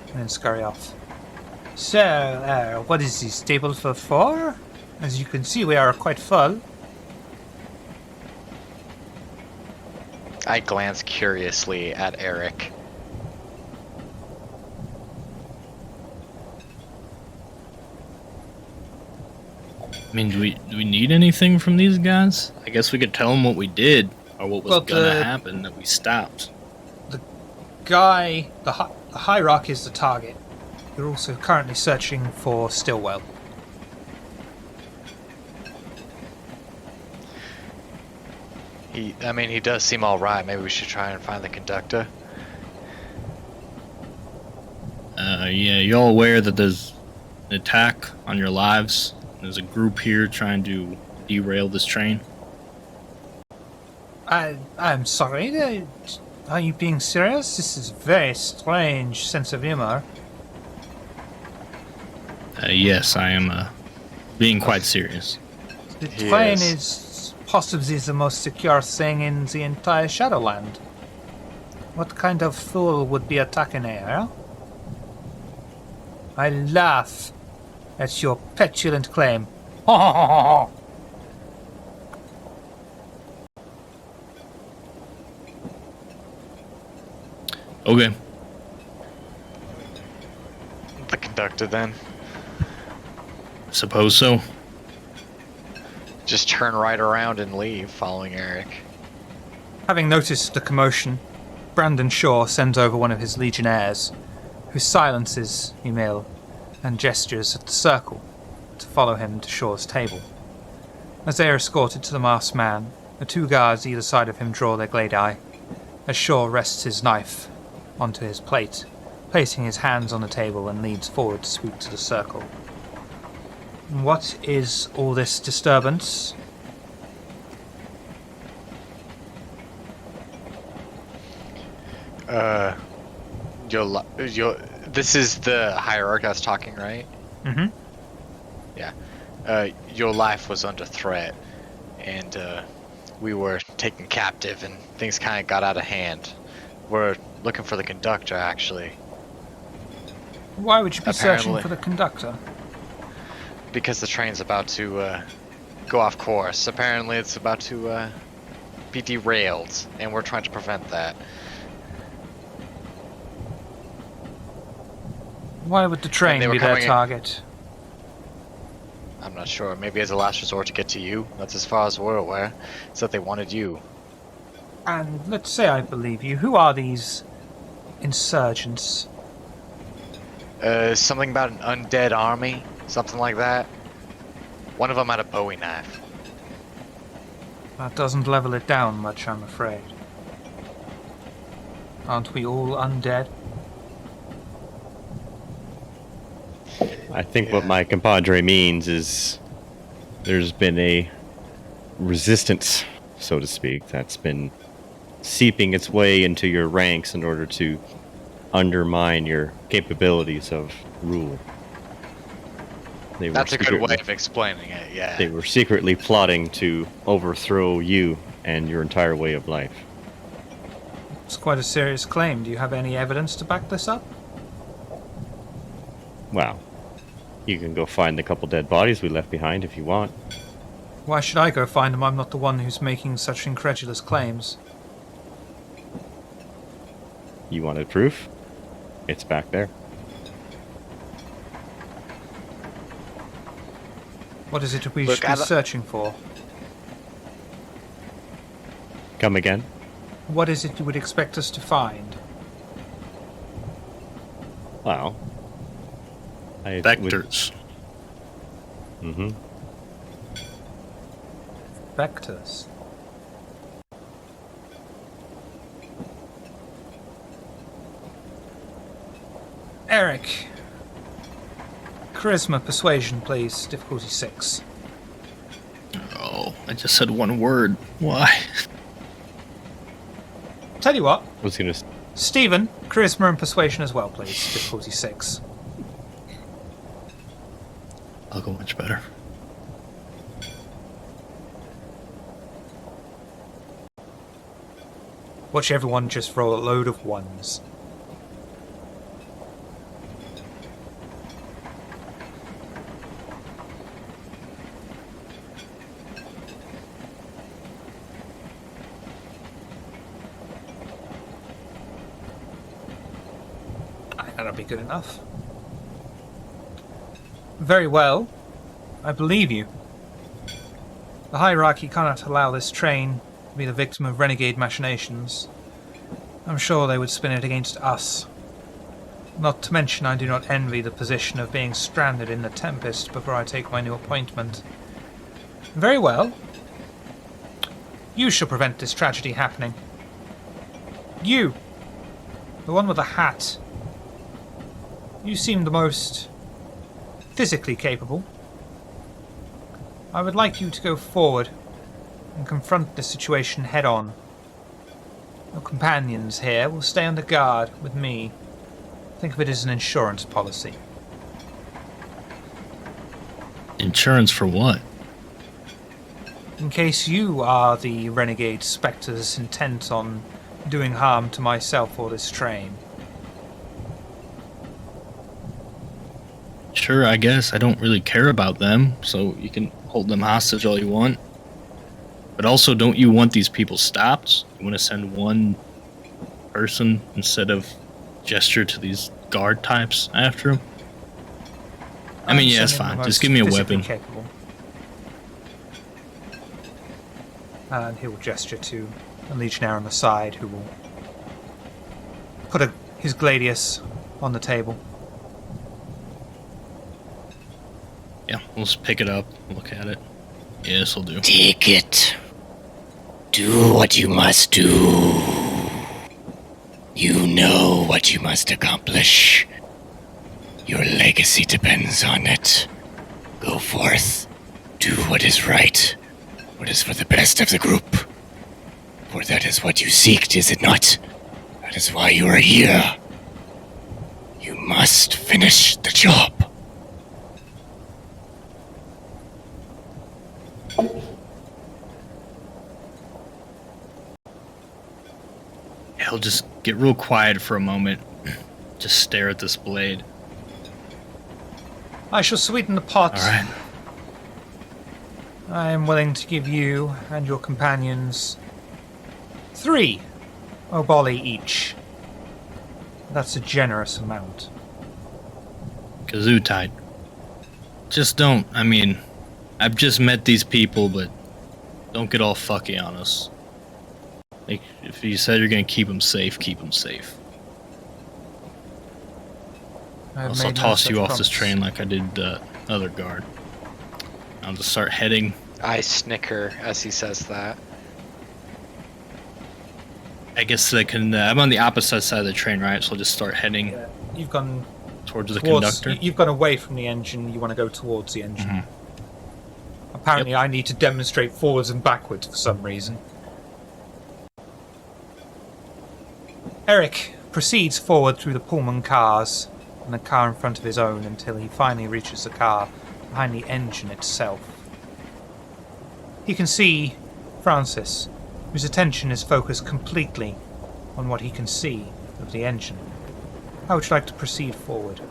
and then scurry off. So, what is this table for 4? As you can see, we are quite full. I glance curiously at Eric. I mean, do we need anything from these guys? I guess we could tell them what we did, or what was Well, gonna happen that we stopped. Guy, the hierarch is the target. You're also currently searching for Stillwell. He does seem alright. Maybe we should try and find the conductor. Yeah, you all aware that there's an attack on your lives? There's a group here trying to derail this train. I'm sorry. Are you being serious? This is a very strange sense of humor. Yes, I am being quite serious. The He train is. is possibly the most secure thing in the entire Shadowland. What kind of fool would be attacking here? I laugh at your petulant claim. Ha ha ha ha ha! Okay. The conductor then. Suppose so. Just turn right around and leave, following Eric. Having noticed the commotion, Brandon Shaw sends over one of his legionnaires, who silences Emil and gestures at the circle to follow him to Shaw's table. As they are escorted to the masked man, the 2 guards either side of him draw their gladi, as Shaw rests his knife onto his plate, placing his hands on the table and leads forward to speak to the circle. What is all this disturbance? This is the hierarch that's talking, right? Mm-hmm. Yeah. Your life was under threat, and we were taken captive, and things kind of got out of hand. We're looking for the conductor, actually, Why would you be searching Apparently. for the conductor? because the train's about to go off course. Apparently, it's about to be derailed, and we're trying to prevent that. Why would the train they were be their coming in- target? I'm not sure. Maybe as a last resort to get to you. That's as far as we're aware. It's that they wanted you. And let's say I believe you. Who are these insurgents? Something about an undead army, something like that. One of them had a Bowie knife. That doesn't level it down much, I'm afraid. Aren't we all undead? I think what Yeah. my compadre means is there's been a resistance, so to speak, that's been seeping its way into your ranks in order to undermine your capabilities of rule. That's a good way of explaining it, yeah. They were secretly plotting to overthrow you and your entire way of life. It's quite a serious claim. Do you have any evidence to back this up? Well, you can go find the couple dead bodies we left behind if you want. Why should I go find them? I'm not the one who's making such incredulous claims. You wanted proof? It's back there. What is it we Look, should be searching for? Come again? What is it you would expect us to find? Well, Vectors. Mm-hmm. Vectors. Eric. Charisma persuasion, please. Difficulty 6. Oh, I just said one word. Why? Tell you what, I was gonna. Stephen, charisma and persuasion as well, please. Difficulty 6. I'll go much better. Watch everyone just roll a load of ones. That'll be good enough. Very well. I believe you. The hierarchy cannot allow this train to be the victim of renegade machinations. I'm sure they would spin it against us. Not to mention I do not envy the position of being stranded in the Tempest before I take my new appointment. Very well. You shall prevent this tragedy happening. You! The one with the hat. You seem the most physically capable. I would like you to go forward and confront the situation head-on. Your companions here will stay under guard with me. Think of it as an insurance policy. Insurance for what? In case you are the renegade spectres intent on doing harm to myself or this train. Sure, I guess. I don't really care about them, so you can hold them hostage all you want. But also, don't you want these people stopped? You want to send one person instead of gesture to these guard types after them? I mean, yeah, it's fine. Just give me a weapon. Capable. And he will gesture to a legionnaire on the side who will put his gladius on the table. Yeah, we'll just pick it up, look at it. Yeah, this'll do. Take it. Do what you must do. You know what you must accomplish. Your legacy depends on it. Go forth. Do what is right. What is for the best of the group. For that is what you seeked, is it not? That is why you are here. You must finish the job. He'll just get real quiet for a moment. Just stare at this blade. I shall sweeten the pot. Alright. I am willing to give you and your companions 3 oboli each. That's a generous amount. Kazoo tight. Just don't, I mean, I've just met these people, but don't get all fucky on us. Like, if you said you're gonna keep them safe, keep them safe. I'll toss you off this train like I did the other guard. I'll just start heading. I snicker as he says that. I guess I can. I'm on the opposite side of the train, right? So I'll just start heading. Yeah. You've gone towards the conductor. You've gone away from the engine. You want to go towards the engine. Mm-hmm. Apparently, yep. I need to demonstrate forwards and backwards for some reason. Eric proceeds forward through the Pullman cars and the car in front of his own until he finally reaches the car behind the engine itself. He can see Francis whose attention is focused completely on what he can see of the engine. How would you like to proceed forward?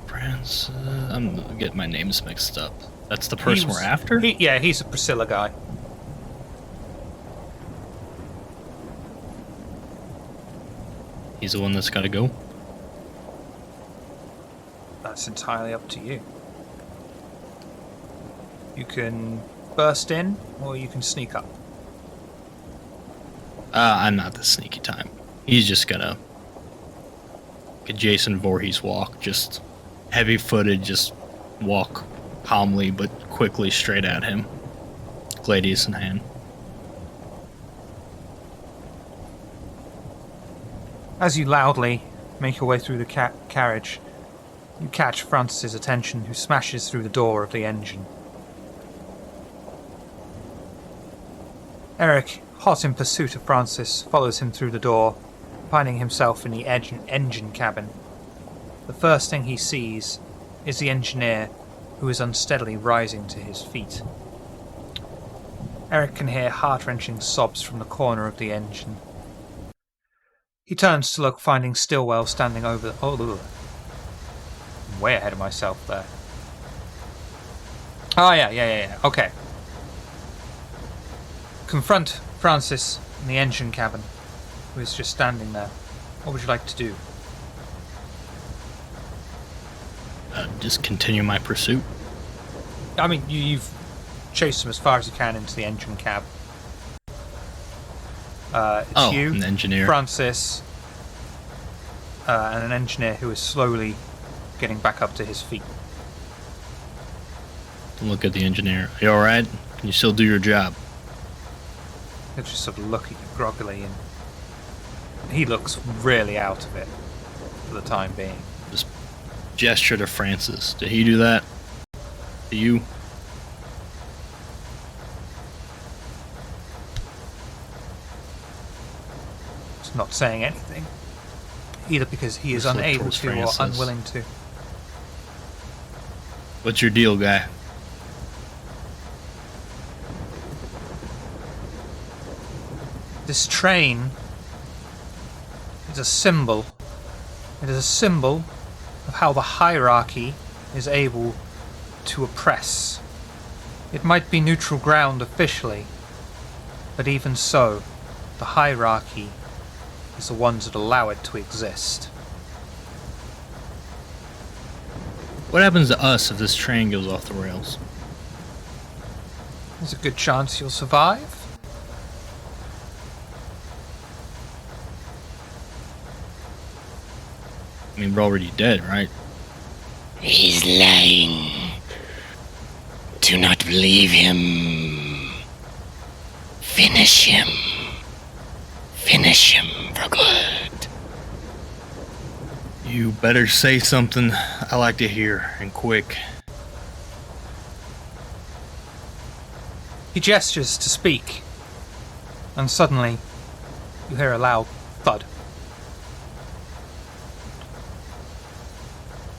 France, I'm getting my names mixed up. That's the person we're after? Yeah, he's a Priscilla guy. He's the one that's got to go? That's entirely up to you. You can burst in, or you can sneak up. I'm not the sneaky type. He's just gonna... like a Jason Voorhees walk, just heavy-footed, just walk calmly but quickly straight at him. Gladius in hand. As you loudly make your way through the carriage, you catch Francis's attention, who smashes through the door of the engine. Eric, hot in pursuit of Francis, follows him through the door, finding himself in the engine cabin. The first thing he sees is the engineer, who is unsteadily rising to his feet. Eric can hear heart-wrenching sobs from the corner of the engine. He turns to look, finding Stillwell standing over... I'm way ahead of myself there. Oh, yeah. Okay. Confront Francis in the engine cabin, who is just standing there. What would you like to do? Just continue my pursuit. I mean, you've chased him as far as you can into the engine cab. It's you, an engineer. Francis, and an engineer who is slowly getting back up to his feet. Look at the engineer. Are you alright? Can you still do your job? He'll just sort of look at you groggily, and he looks really out of it for the time being. Just gesture to Francis. Did he do that? To you? He's not saying anything, either because he is Just look unable towards to Francis. or unwilling to. What's your deal, guy? This train is a symbol. It is a symbol of how the hierarchy is able to oppress. It might be neutral ground officially, but even so, the hierarchy is the ones that allow it to exist. What happens to us if this train goes off the rails? There's a good chance you'll survive. I mean, we're already dead, right? He's lying. Do not believe him. Finish him. Finish him for good. You better say something I like to hear, and quick. He gestures to speak, and suddenly you hear a loud thud.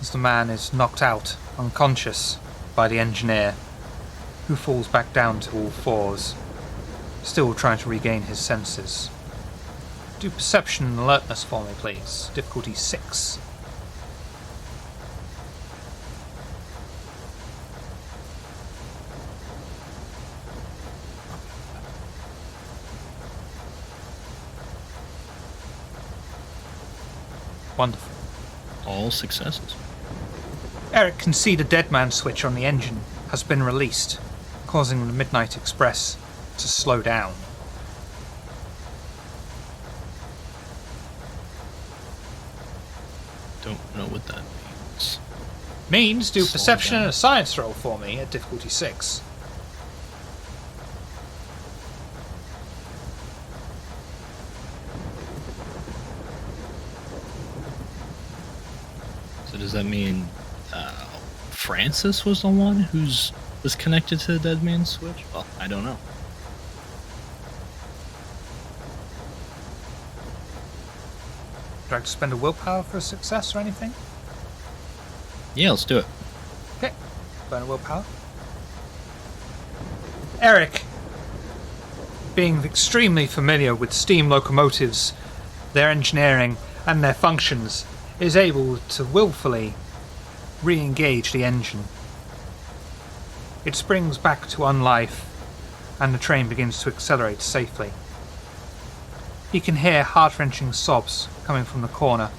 As the man is knocked out, unconscious, by the engineer, who falls back down to all fours, still trying to regain his senses. Do perception and alertness for me, please. Difficulty 6. Wonderful. All successes. Eric can see the dead man switch on the engine has been released, causing the Midnight Express to slow down. Don't know what that means. Means do Slow perception down. and a science roll for me at difficulty 6. So does that mean Francis was the one was connected to the dead man's switch? Well, I don't know. Do I have to spend a willpower for a success or anything? Yeah, let's do it. Okay, burn a willpower. Eric, being extremely familiar with steam locomotives, their engineering and their functions, is able to willfully re-engage the engine. It springs back to unlife, and the train begins to accelerate safely. He can hear heart-wrenching sobs coming from the corner.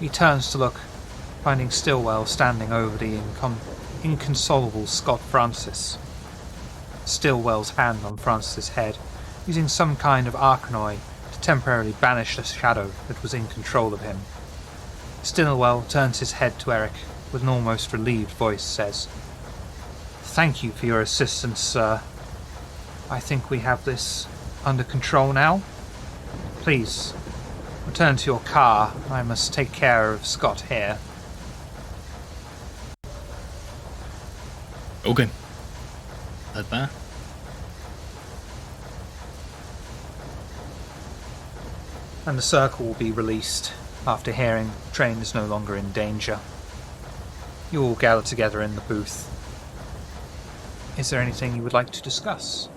He turns to look, finding Stillwell standing over the inconsolable Scott Francis. Stillwell's hand on Francis's head, using some kind of arcanoi to temporarily banish the shadow that was in control of him. Stillwell turns his head to Eric, with an almost relieved voice says, "Thank you for your assistance, sir. I think we have this under control now. Please, return to your car. I must take care of Scott here." Okay. Like that? And the circle will be released after hearing the train is no longer in danger. You all gather together in the booth. Is there anything you would like to discuss?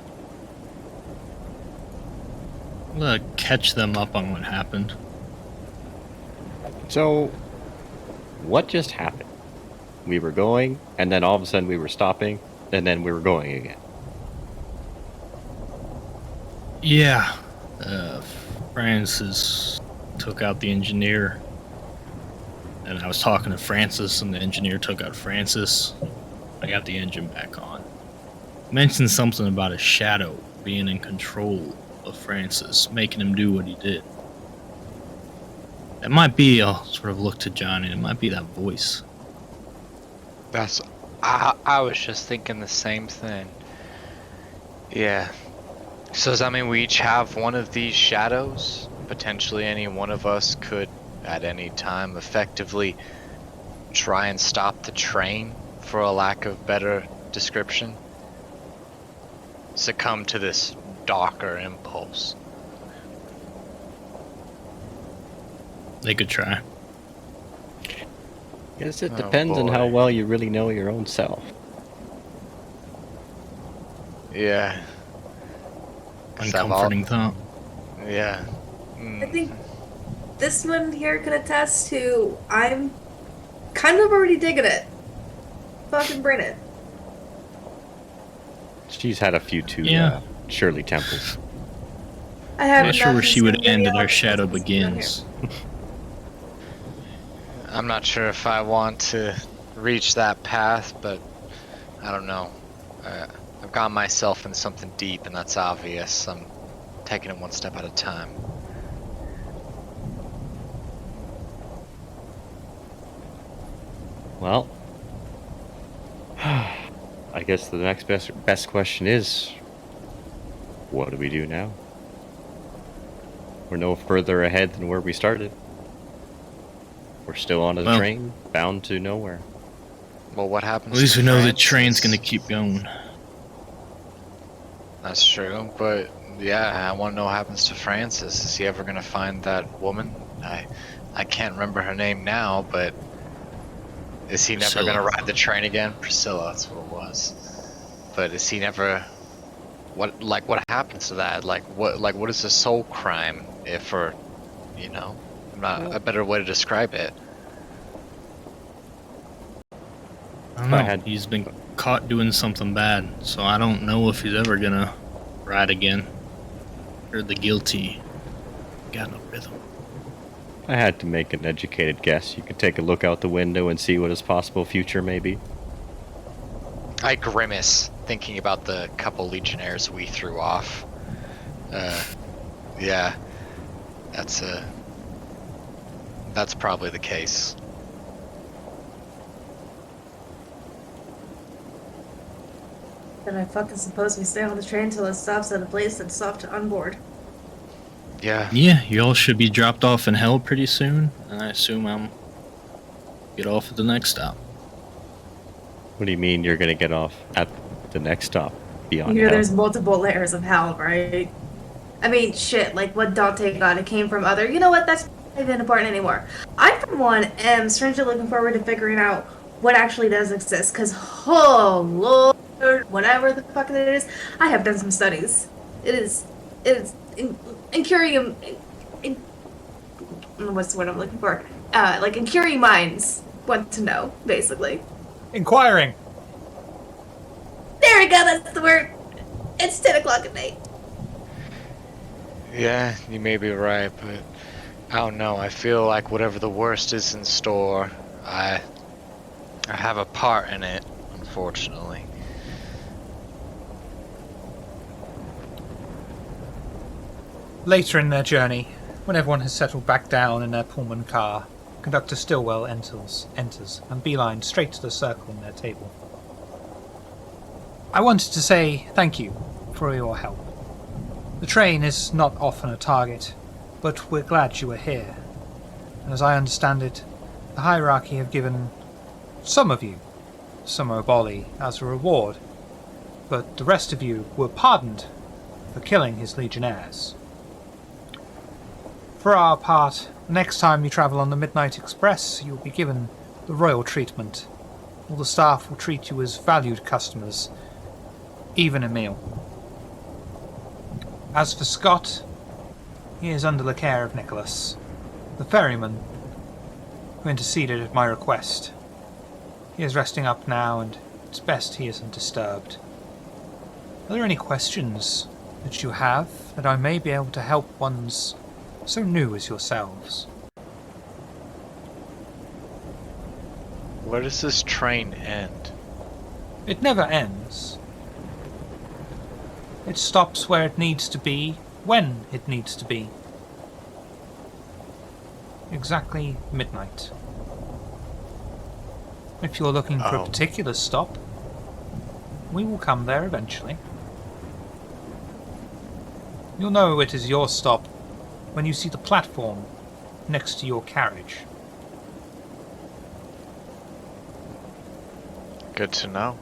I'm gonna catch them up on what happened. So, what just happened? We were going, and then all of a sudden we were stopping, and then we were going again. Yeah. Francis took out the engineer. And I was talking to Francis, and the engineer took out Francis. I got the engine back on. Mentioned something about a shadow being in control of Francis, making him do what he did. It might be, I'll sort of look to Johnny, it might be that voice. I was just thinking the same thing. Yeah. So does that mean we each have one of these shadows? Potentially any one of us could, at any time, effectively try and stop the train, for a lack of better description? Succumb to this darker impulse. They could try. Guess it Oh, depends on how boy. well you really know your own self. Yeah. 'Cause I've al- Uncomforting thought. Yeah. I think this one here can attest to I'm kind of already digging it. Fucking bring it. She's had a few too, Yeah. Shirley Temples. I have Not sure where she would end and and our shadow begins. I'm not sure if I want to reach that path, but I don't know. I've got myself in something deep, and that's obvious. I'm taking it one step at a time. Well, I guess the next best question is, what do we do now? We're no further ahead than where we started. We're still on a Well- train, bound to nowhere. Well, what happens? At least to we know the Francis? train's gonna keep going. That's true, but yeah, I want to know what happens to Francis. Is he ever gonna find that woman? I can't remember her name now, but is he never Priscilla. gonna ride the train again? Priscilla, that's what it was. But is he never? What happens to that? What is a soul crime? If or, I'm not a better way to describe it. I don't know. I had- He's been caught doing something bad, so I don't know if he's ever gonna ride again. Or the guilty. Got no rhythm. I had to make an educated guess. You could take a look out the window and see what his possible future may be. I grimace thinking about the couple legionnaires we threw off. Yeah, that's probably the case. Then I fucking suppose we stay on the train till it stops at a place that's soft to unboard. Yeah. Yeah, you all should be dropped off in hell pretty soon, and I assume I'm get off at the next stop. What do you mean you're gonna get off at the next stop beyond You know, hell? there's multiple layers of hell, right? I mean, shit, like what Dante got, it came from other. You know what? That's not even important anymore. I, for one, am strangely looking forward to figuring out what actually does exist. Cause, oh lord, or whatever the fuck it is. I have done some studies. It is incurium. What's the word I'm looking for? Like incurium minds want to know, basically. Inquiring. There we go. That's the word. It's 10 o'clock at night. Yeah, you may be right, but I don't know. I feel like whatever the worst is in store, I have a part in it, unfortunately. Later in their journey, when everyone has settled back down in their Pullman car, Conductor Stillwell enters and beelines straight to the circle in their table. I wanted to say thank you for your help. The train is not often a target, but we're glad you were here. And as I understand it, the hierarchy have given some of you some Oboli as a reward, but the rest of you were pardoned for killing his legionnaires. For our part, next time you travel on the Midnight Express, you will be given the royal treatment. All the staff will treat you as valued customers, even a meal. As for Scott, he is under the care of Nicholas, the ferryman, who interceded at my request. He is resting up now, and it's best he isn't disturbed. Are there any questions that you have that I may be able to help ones so new as yourselves? Where does this train end? It never ends. It stops where it needs to be, when it needs to be. Exactly midnight. If you're looking for a particular stop, we will come there eventually. You'll know it is your stop when you see the platform next to your carriage. Good to know.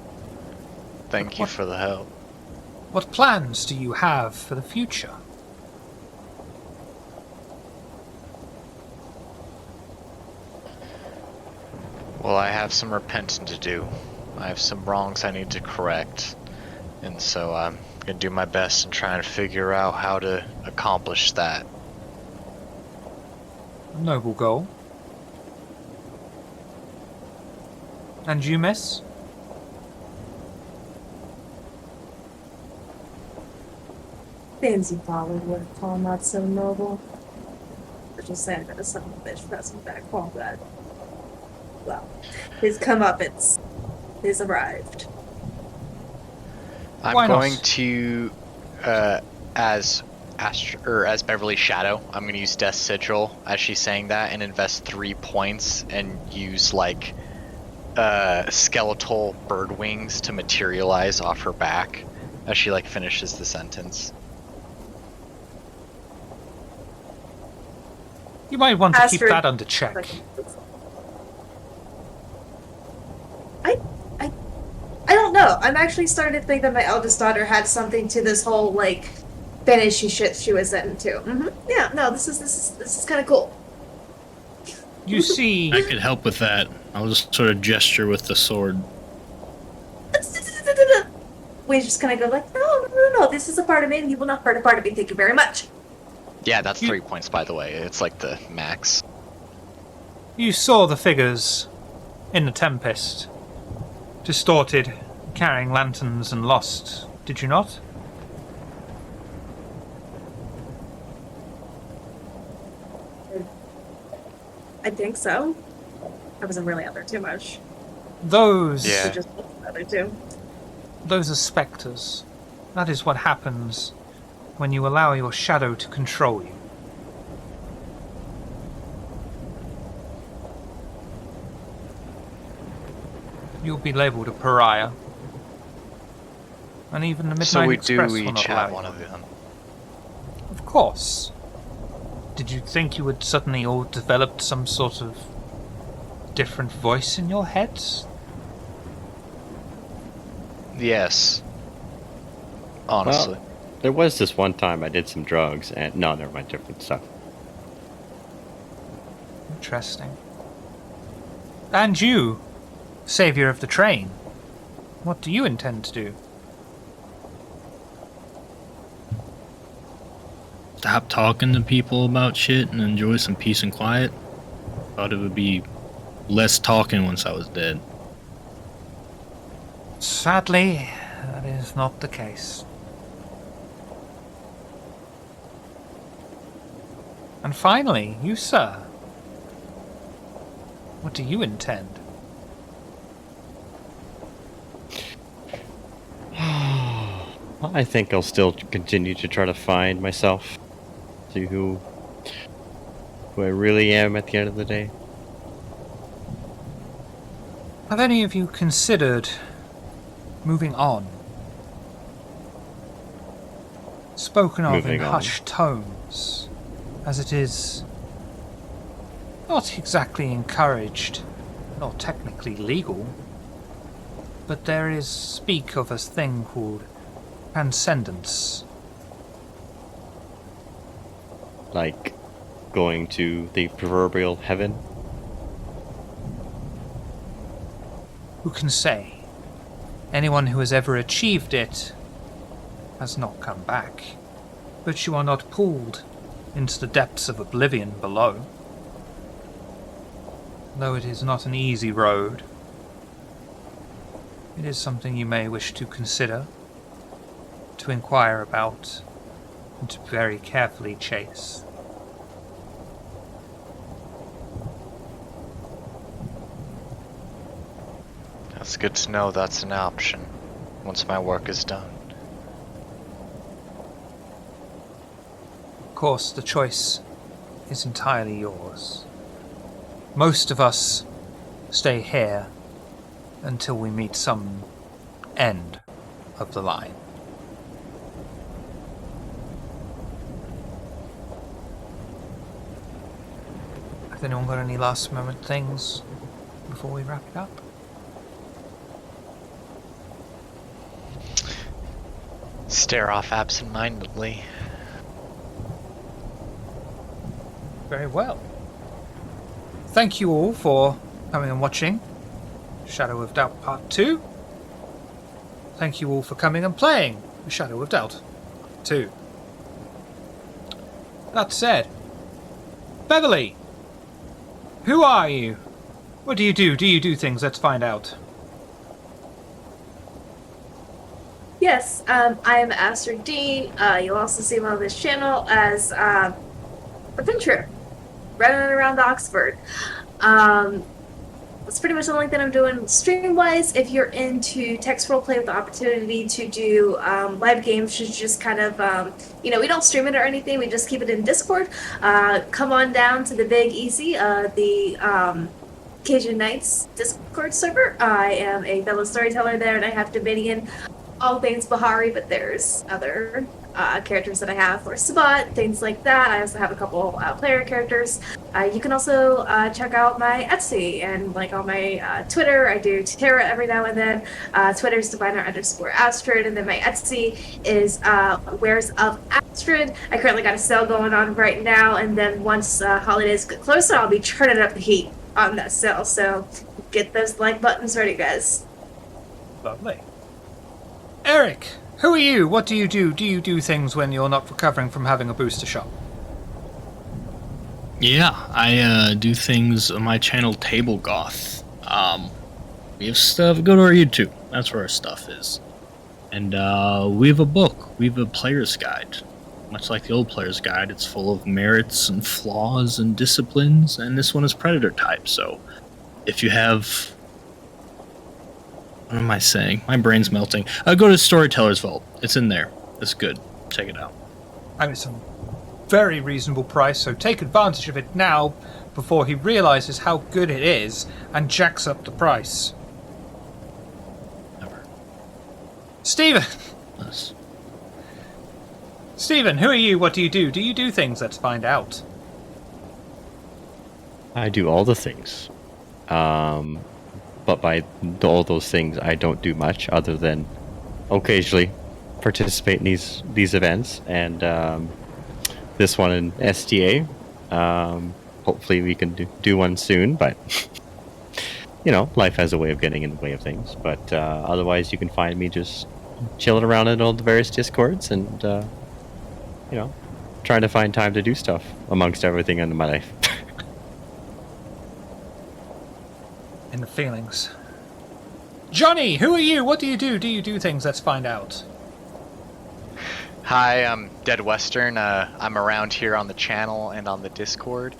Thank you for the help. What plans do you have for the future? Well, I have some repenting to do. I have some wrongs I need to correct. And so I'm going to do my best in trying to figure out how to accomplish that. A noble goal. And you, miss? Fancy Polly would call not so noble. We're just saying that a son of a bitch pressing back home that. Well, his comeuppance is arrived. Why I'm not? going to, as Beverly's shadow, I'm going to use Death Sigil as she's saying that and invest 3 points and use like skeletal bird wings to materialize off her back as she like finishes the sentence. You might want to keep Astrid- that under check. I don't know. I'm actually starting to think that my eldest daughter had something to this whole like fantasy shit she was into. Yeah, no, this is kind of cool. You see, I could help with that. I'll just sort of gesture with the sword. We just kind of go like, no, this is a part of me, and you will not hurt a part of me. Thank you very much. Yeah, that's 3 points, by the way. It's like the max. you saw the figures in the Tempest, distorted, carrying lanterns and lost, did you not? I think so. I wasn't really out there too much. Those, Yeah. So just the other two. those are spectres. That is what happens when you allow your shadow to control you. You'll be labelled a pariah. And even the Midnight So we Express do will not each allow have you. one of them. Of course. Did you think you had suddenly all developed some sort of different voice in your heads? Yes. Honestly. Well, there was this one time I did some drugs, and no, never mind, different stuff. Interesting. And you, savior of the train. What do you intend to do? Stop talking to people about shit and enjoy some peace and quiet. Thought it would be less talking once I was dead. Sadly, that is not the case. And finally, you, sir. What do you intend? I think I'll still continue to try to find myself, see who I really am at the end of the day. Have any of you considered moving on? Spoken of Moving in on. hushed tones, as it is not exactly encouraged, nor technically legal, but there is speak of a thing called transcendence. Like going to the proverbial heaven. Who can say? Anyone who has ever achieved it has not come back, but you are not pulled into the depths of oblivion below. Though it is not an easy road, it is something you may wish to consider, to inquire about, and to very carefully chase. That's good to know that's an option once my work is done. Of course, the choice is entirely yours. Most of us stay here until we meet some end of the line. Has anyone got any last moment things before we wrap it up? Stare off absent-mindedly. Very well. Thank you all for coming and watching Shadow of Doubt Part 2. Thank you all for coming and playing Shadow of Doubt 2. That said, Beverly, who are you? What do you do? Do you do things? Let's find out. Yes, I am Astrid D. You'll also see me on this channel as adventurer, running around Oxford. That's pretty much the only thing I'm doing stream-wise. If you're into text roleplay with the opportunity to do live games, which is just kind of, we don't stream it or anything, we just keep it in Discord. Come on down to the Big Easy, the Cajun Knights Discord server. I am a fellow storyteller there, and I have Dominion, all things Bahari, but there's other characters that I have for Sabat, things like that. I also have a couple player characters. You can also check out my Etsy and on my Twitter. I do Terra every now and then. Twitter's Diviner_Astrid, and then my Etsy is Wares of Astrid. I currently got a sale going on right now, and then once holidays get closer, I'll be turning up the heat on that sale. So get those like buttons ready, guys. Lovely. Eric, who are you? What do you do? Do you do things when you're not recovering from having a booster shot? Yeah, I do things on my channel Table Goth. We have stuff. Go to our YouTube. That's where our stuff is. And we have a book. We have a player's guide. Much like the old player's guide, it's full of merits and flaws and disciplines. And this one is predator type. So if you have... What am I saying? My brain's melting. Go to Storyteller's Vault. It's in there. It's good. Check it out. And it's a very reasonable price, so take advantage of it now before he realizes how good it is and jacks up the price. Never. Stephen! Yes. Stephen, who are you? What do you do? Do you do things? Let's find out. I do all the things. But by all those things, I don't do much other than occasionally participate in these events, and this one in STA. Hopefully we can do one soon, but you know, life has a way of getting in the way of things. But otherwise, you can find me just chilling around in all the various Discords and, you know, trying to find time to do stuff amongst everything in my life. In the feelings. Johnny, who are you? What do you do? Do you do things? Let's find out. Hi, I'm Dead Western. I'm around here on the channel and on the Discord,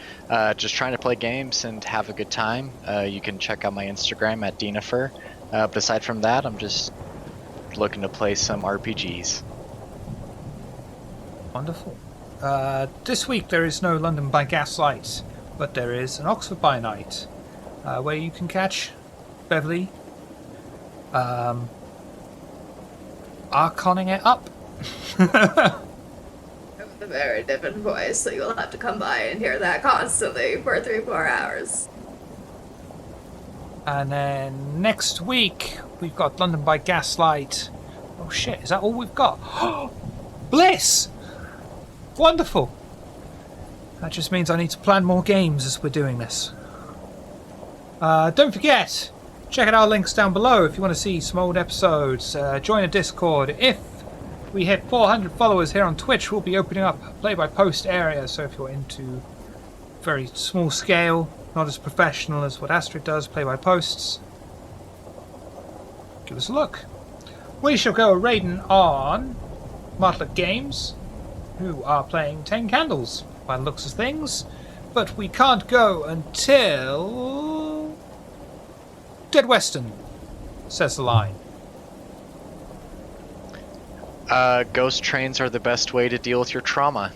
just trying to play games and have a good time. You can check out my Instagram at Dinafer. But aside from that, I'm just looking to play some RPGs. Wonderful. This week there is no London by Gaslight, but there is an Oxford by Night, where you can catch Beverly arconing it up. With a very different voice, so you'll have to come by and hear that constantly for 3-4 hours. And then next week we've got London by Gaslight. Oh shit, is that all we've got? Bliss! Wonderful! That just means I need to plan more games as we're doing this. Don't forget, check out our links down below if you want to see some old episodes. Join a Discord. If we hit 400 followers here on Twitch, we'll be opening up a play-by-post area, so if you're into very small scale, not as professional as what Astrid does, play-by-posts, give us a look. We shall go raiding on Martlet Games, who are playing 10 Candles by the looks of things, but we can't go until Dead Western says the line. Ghost trains are the best way to deal with your trauma.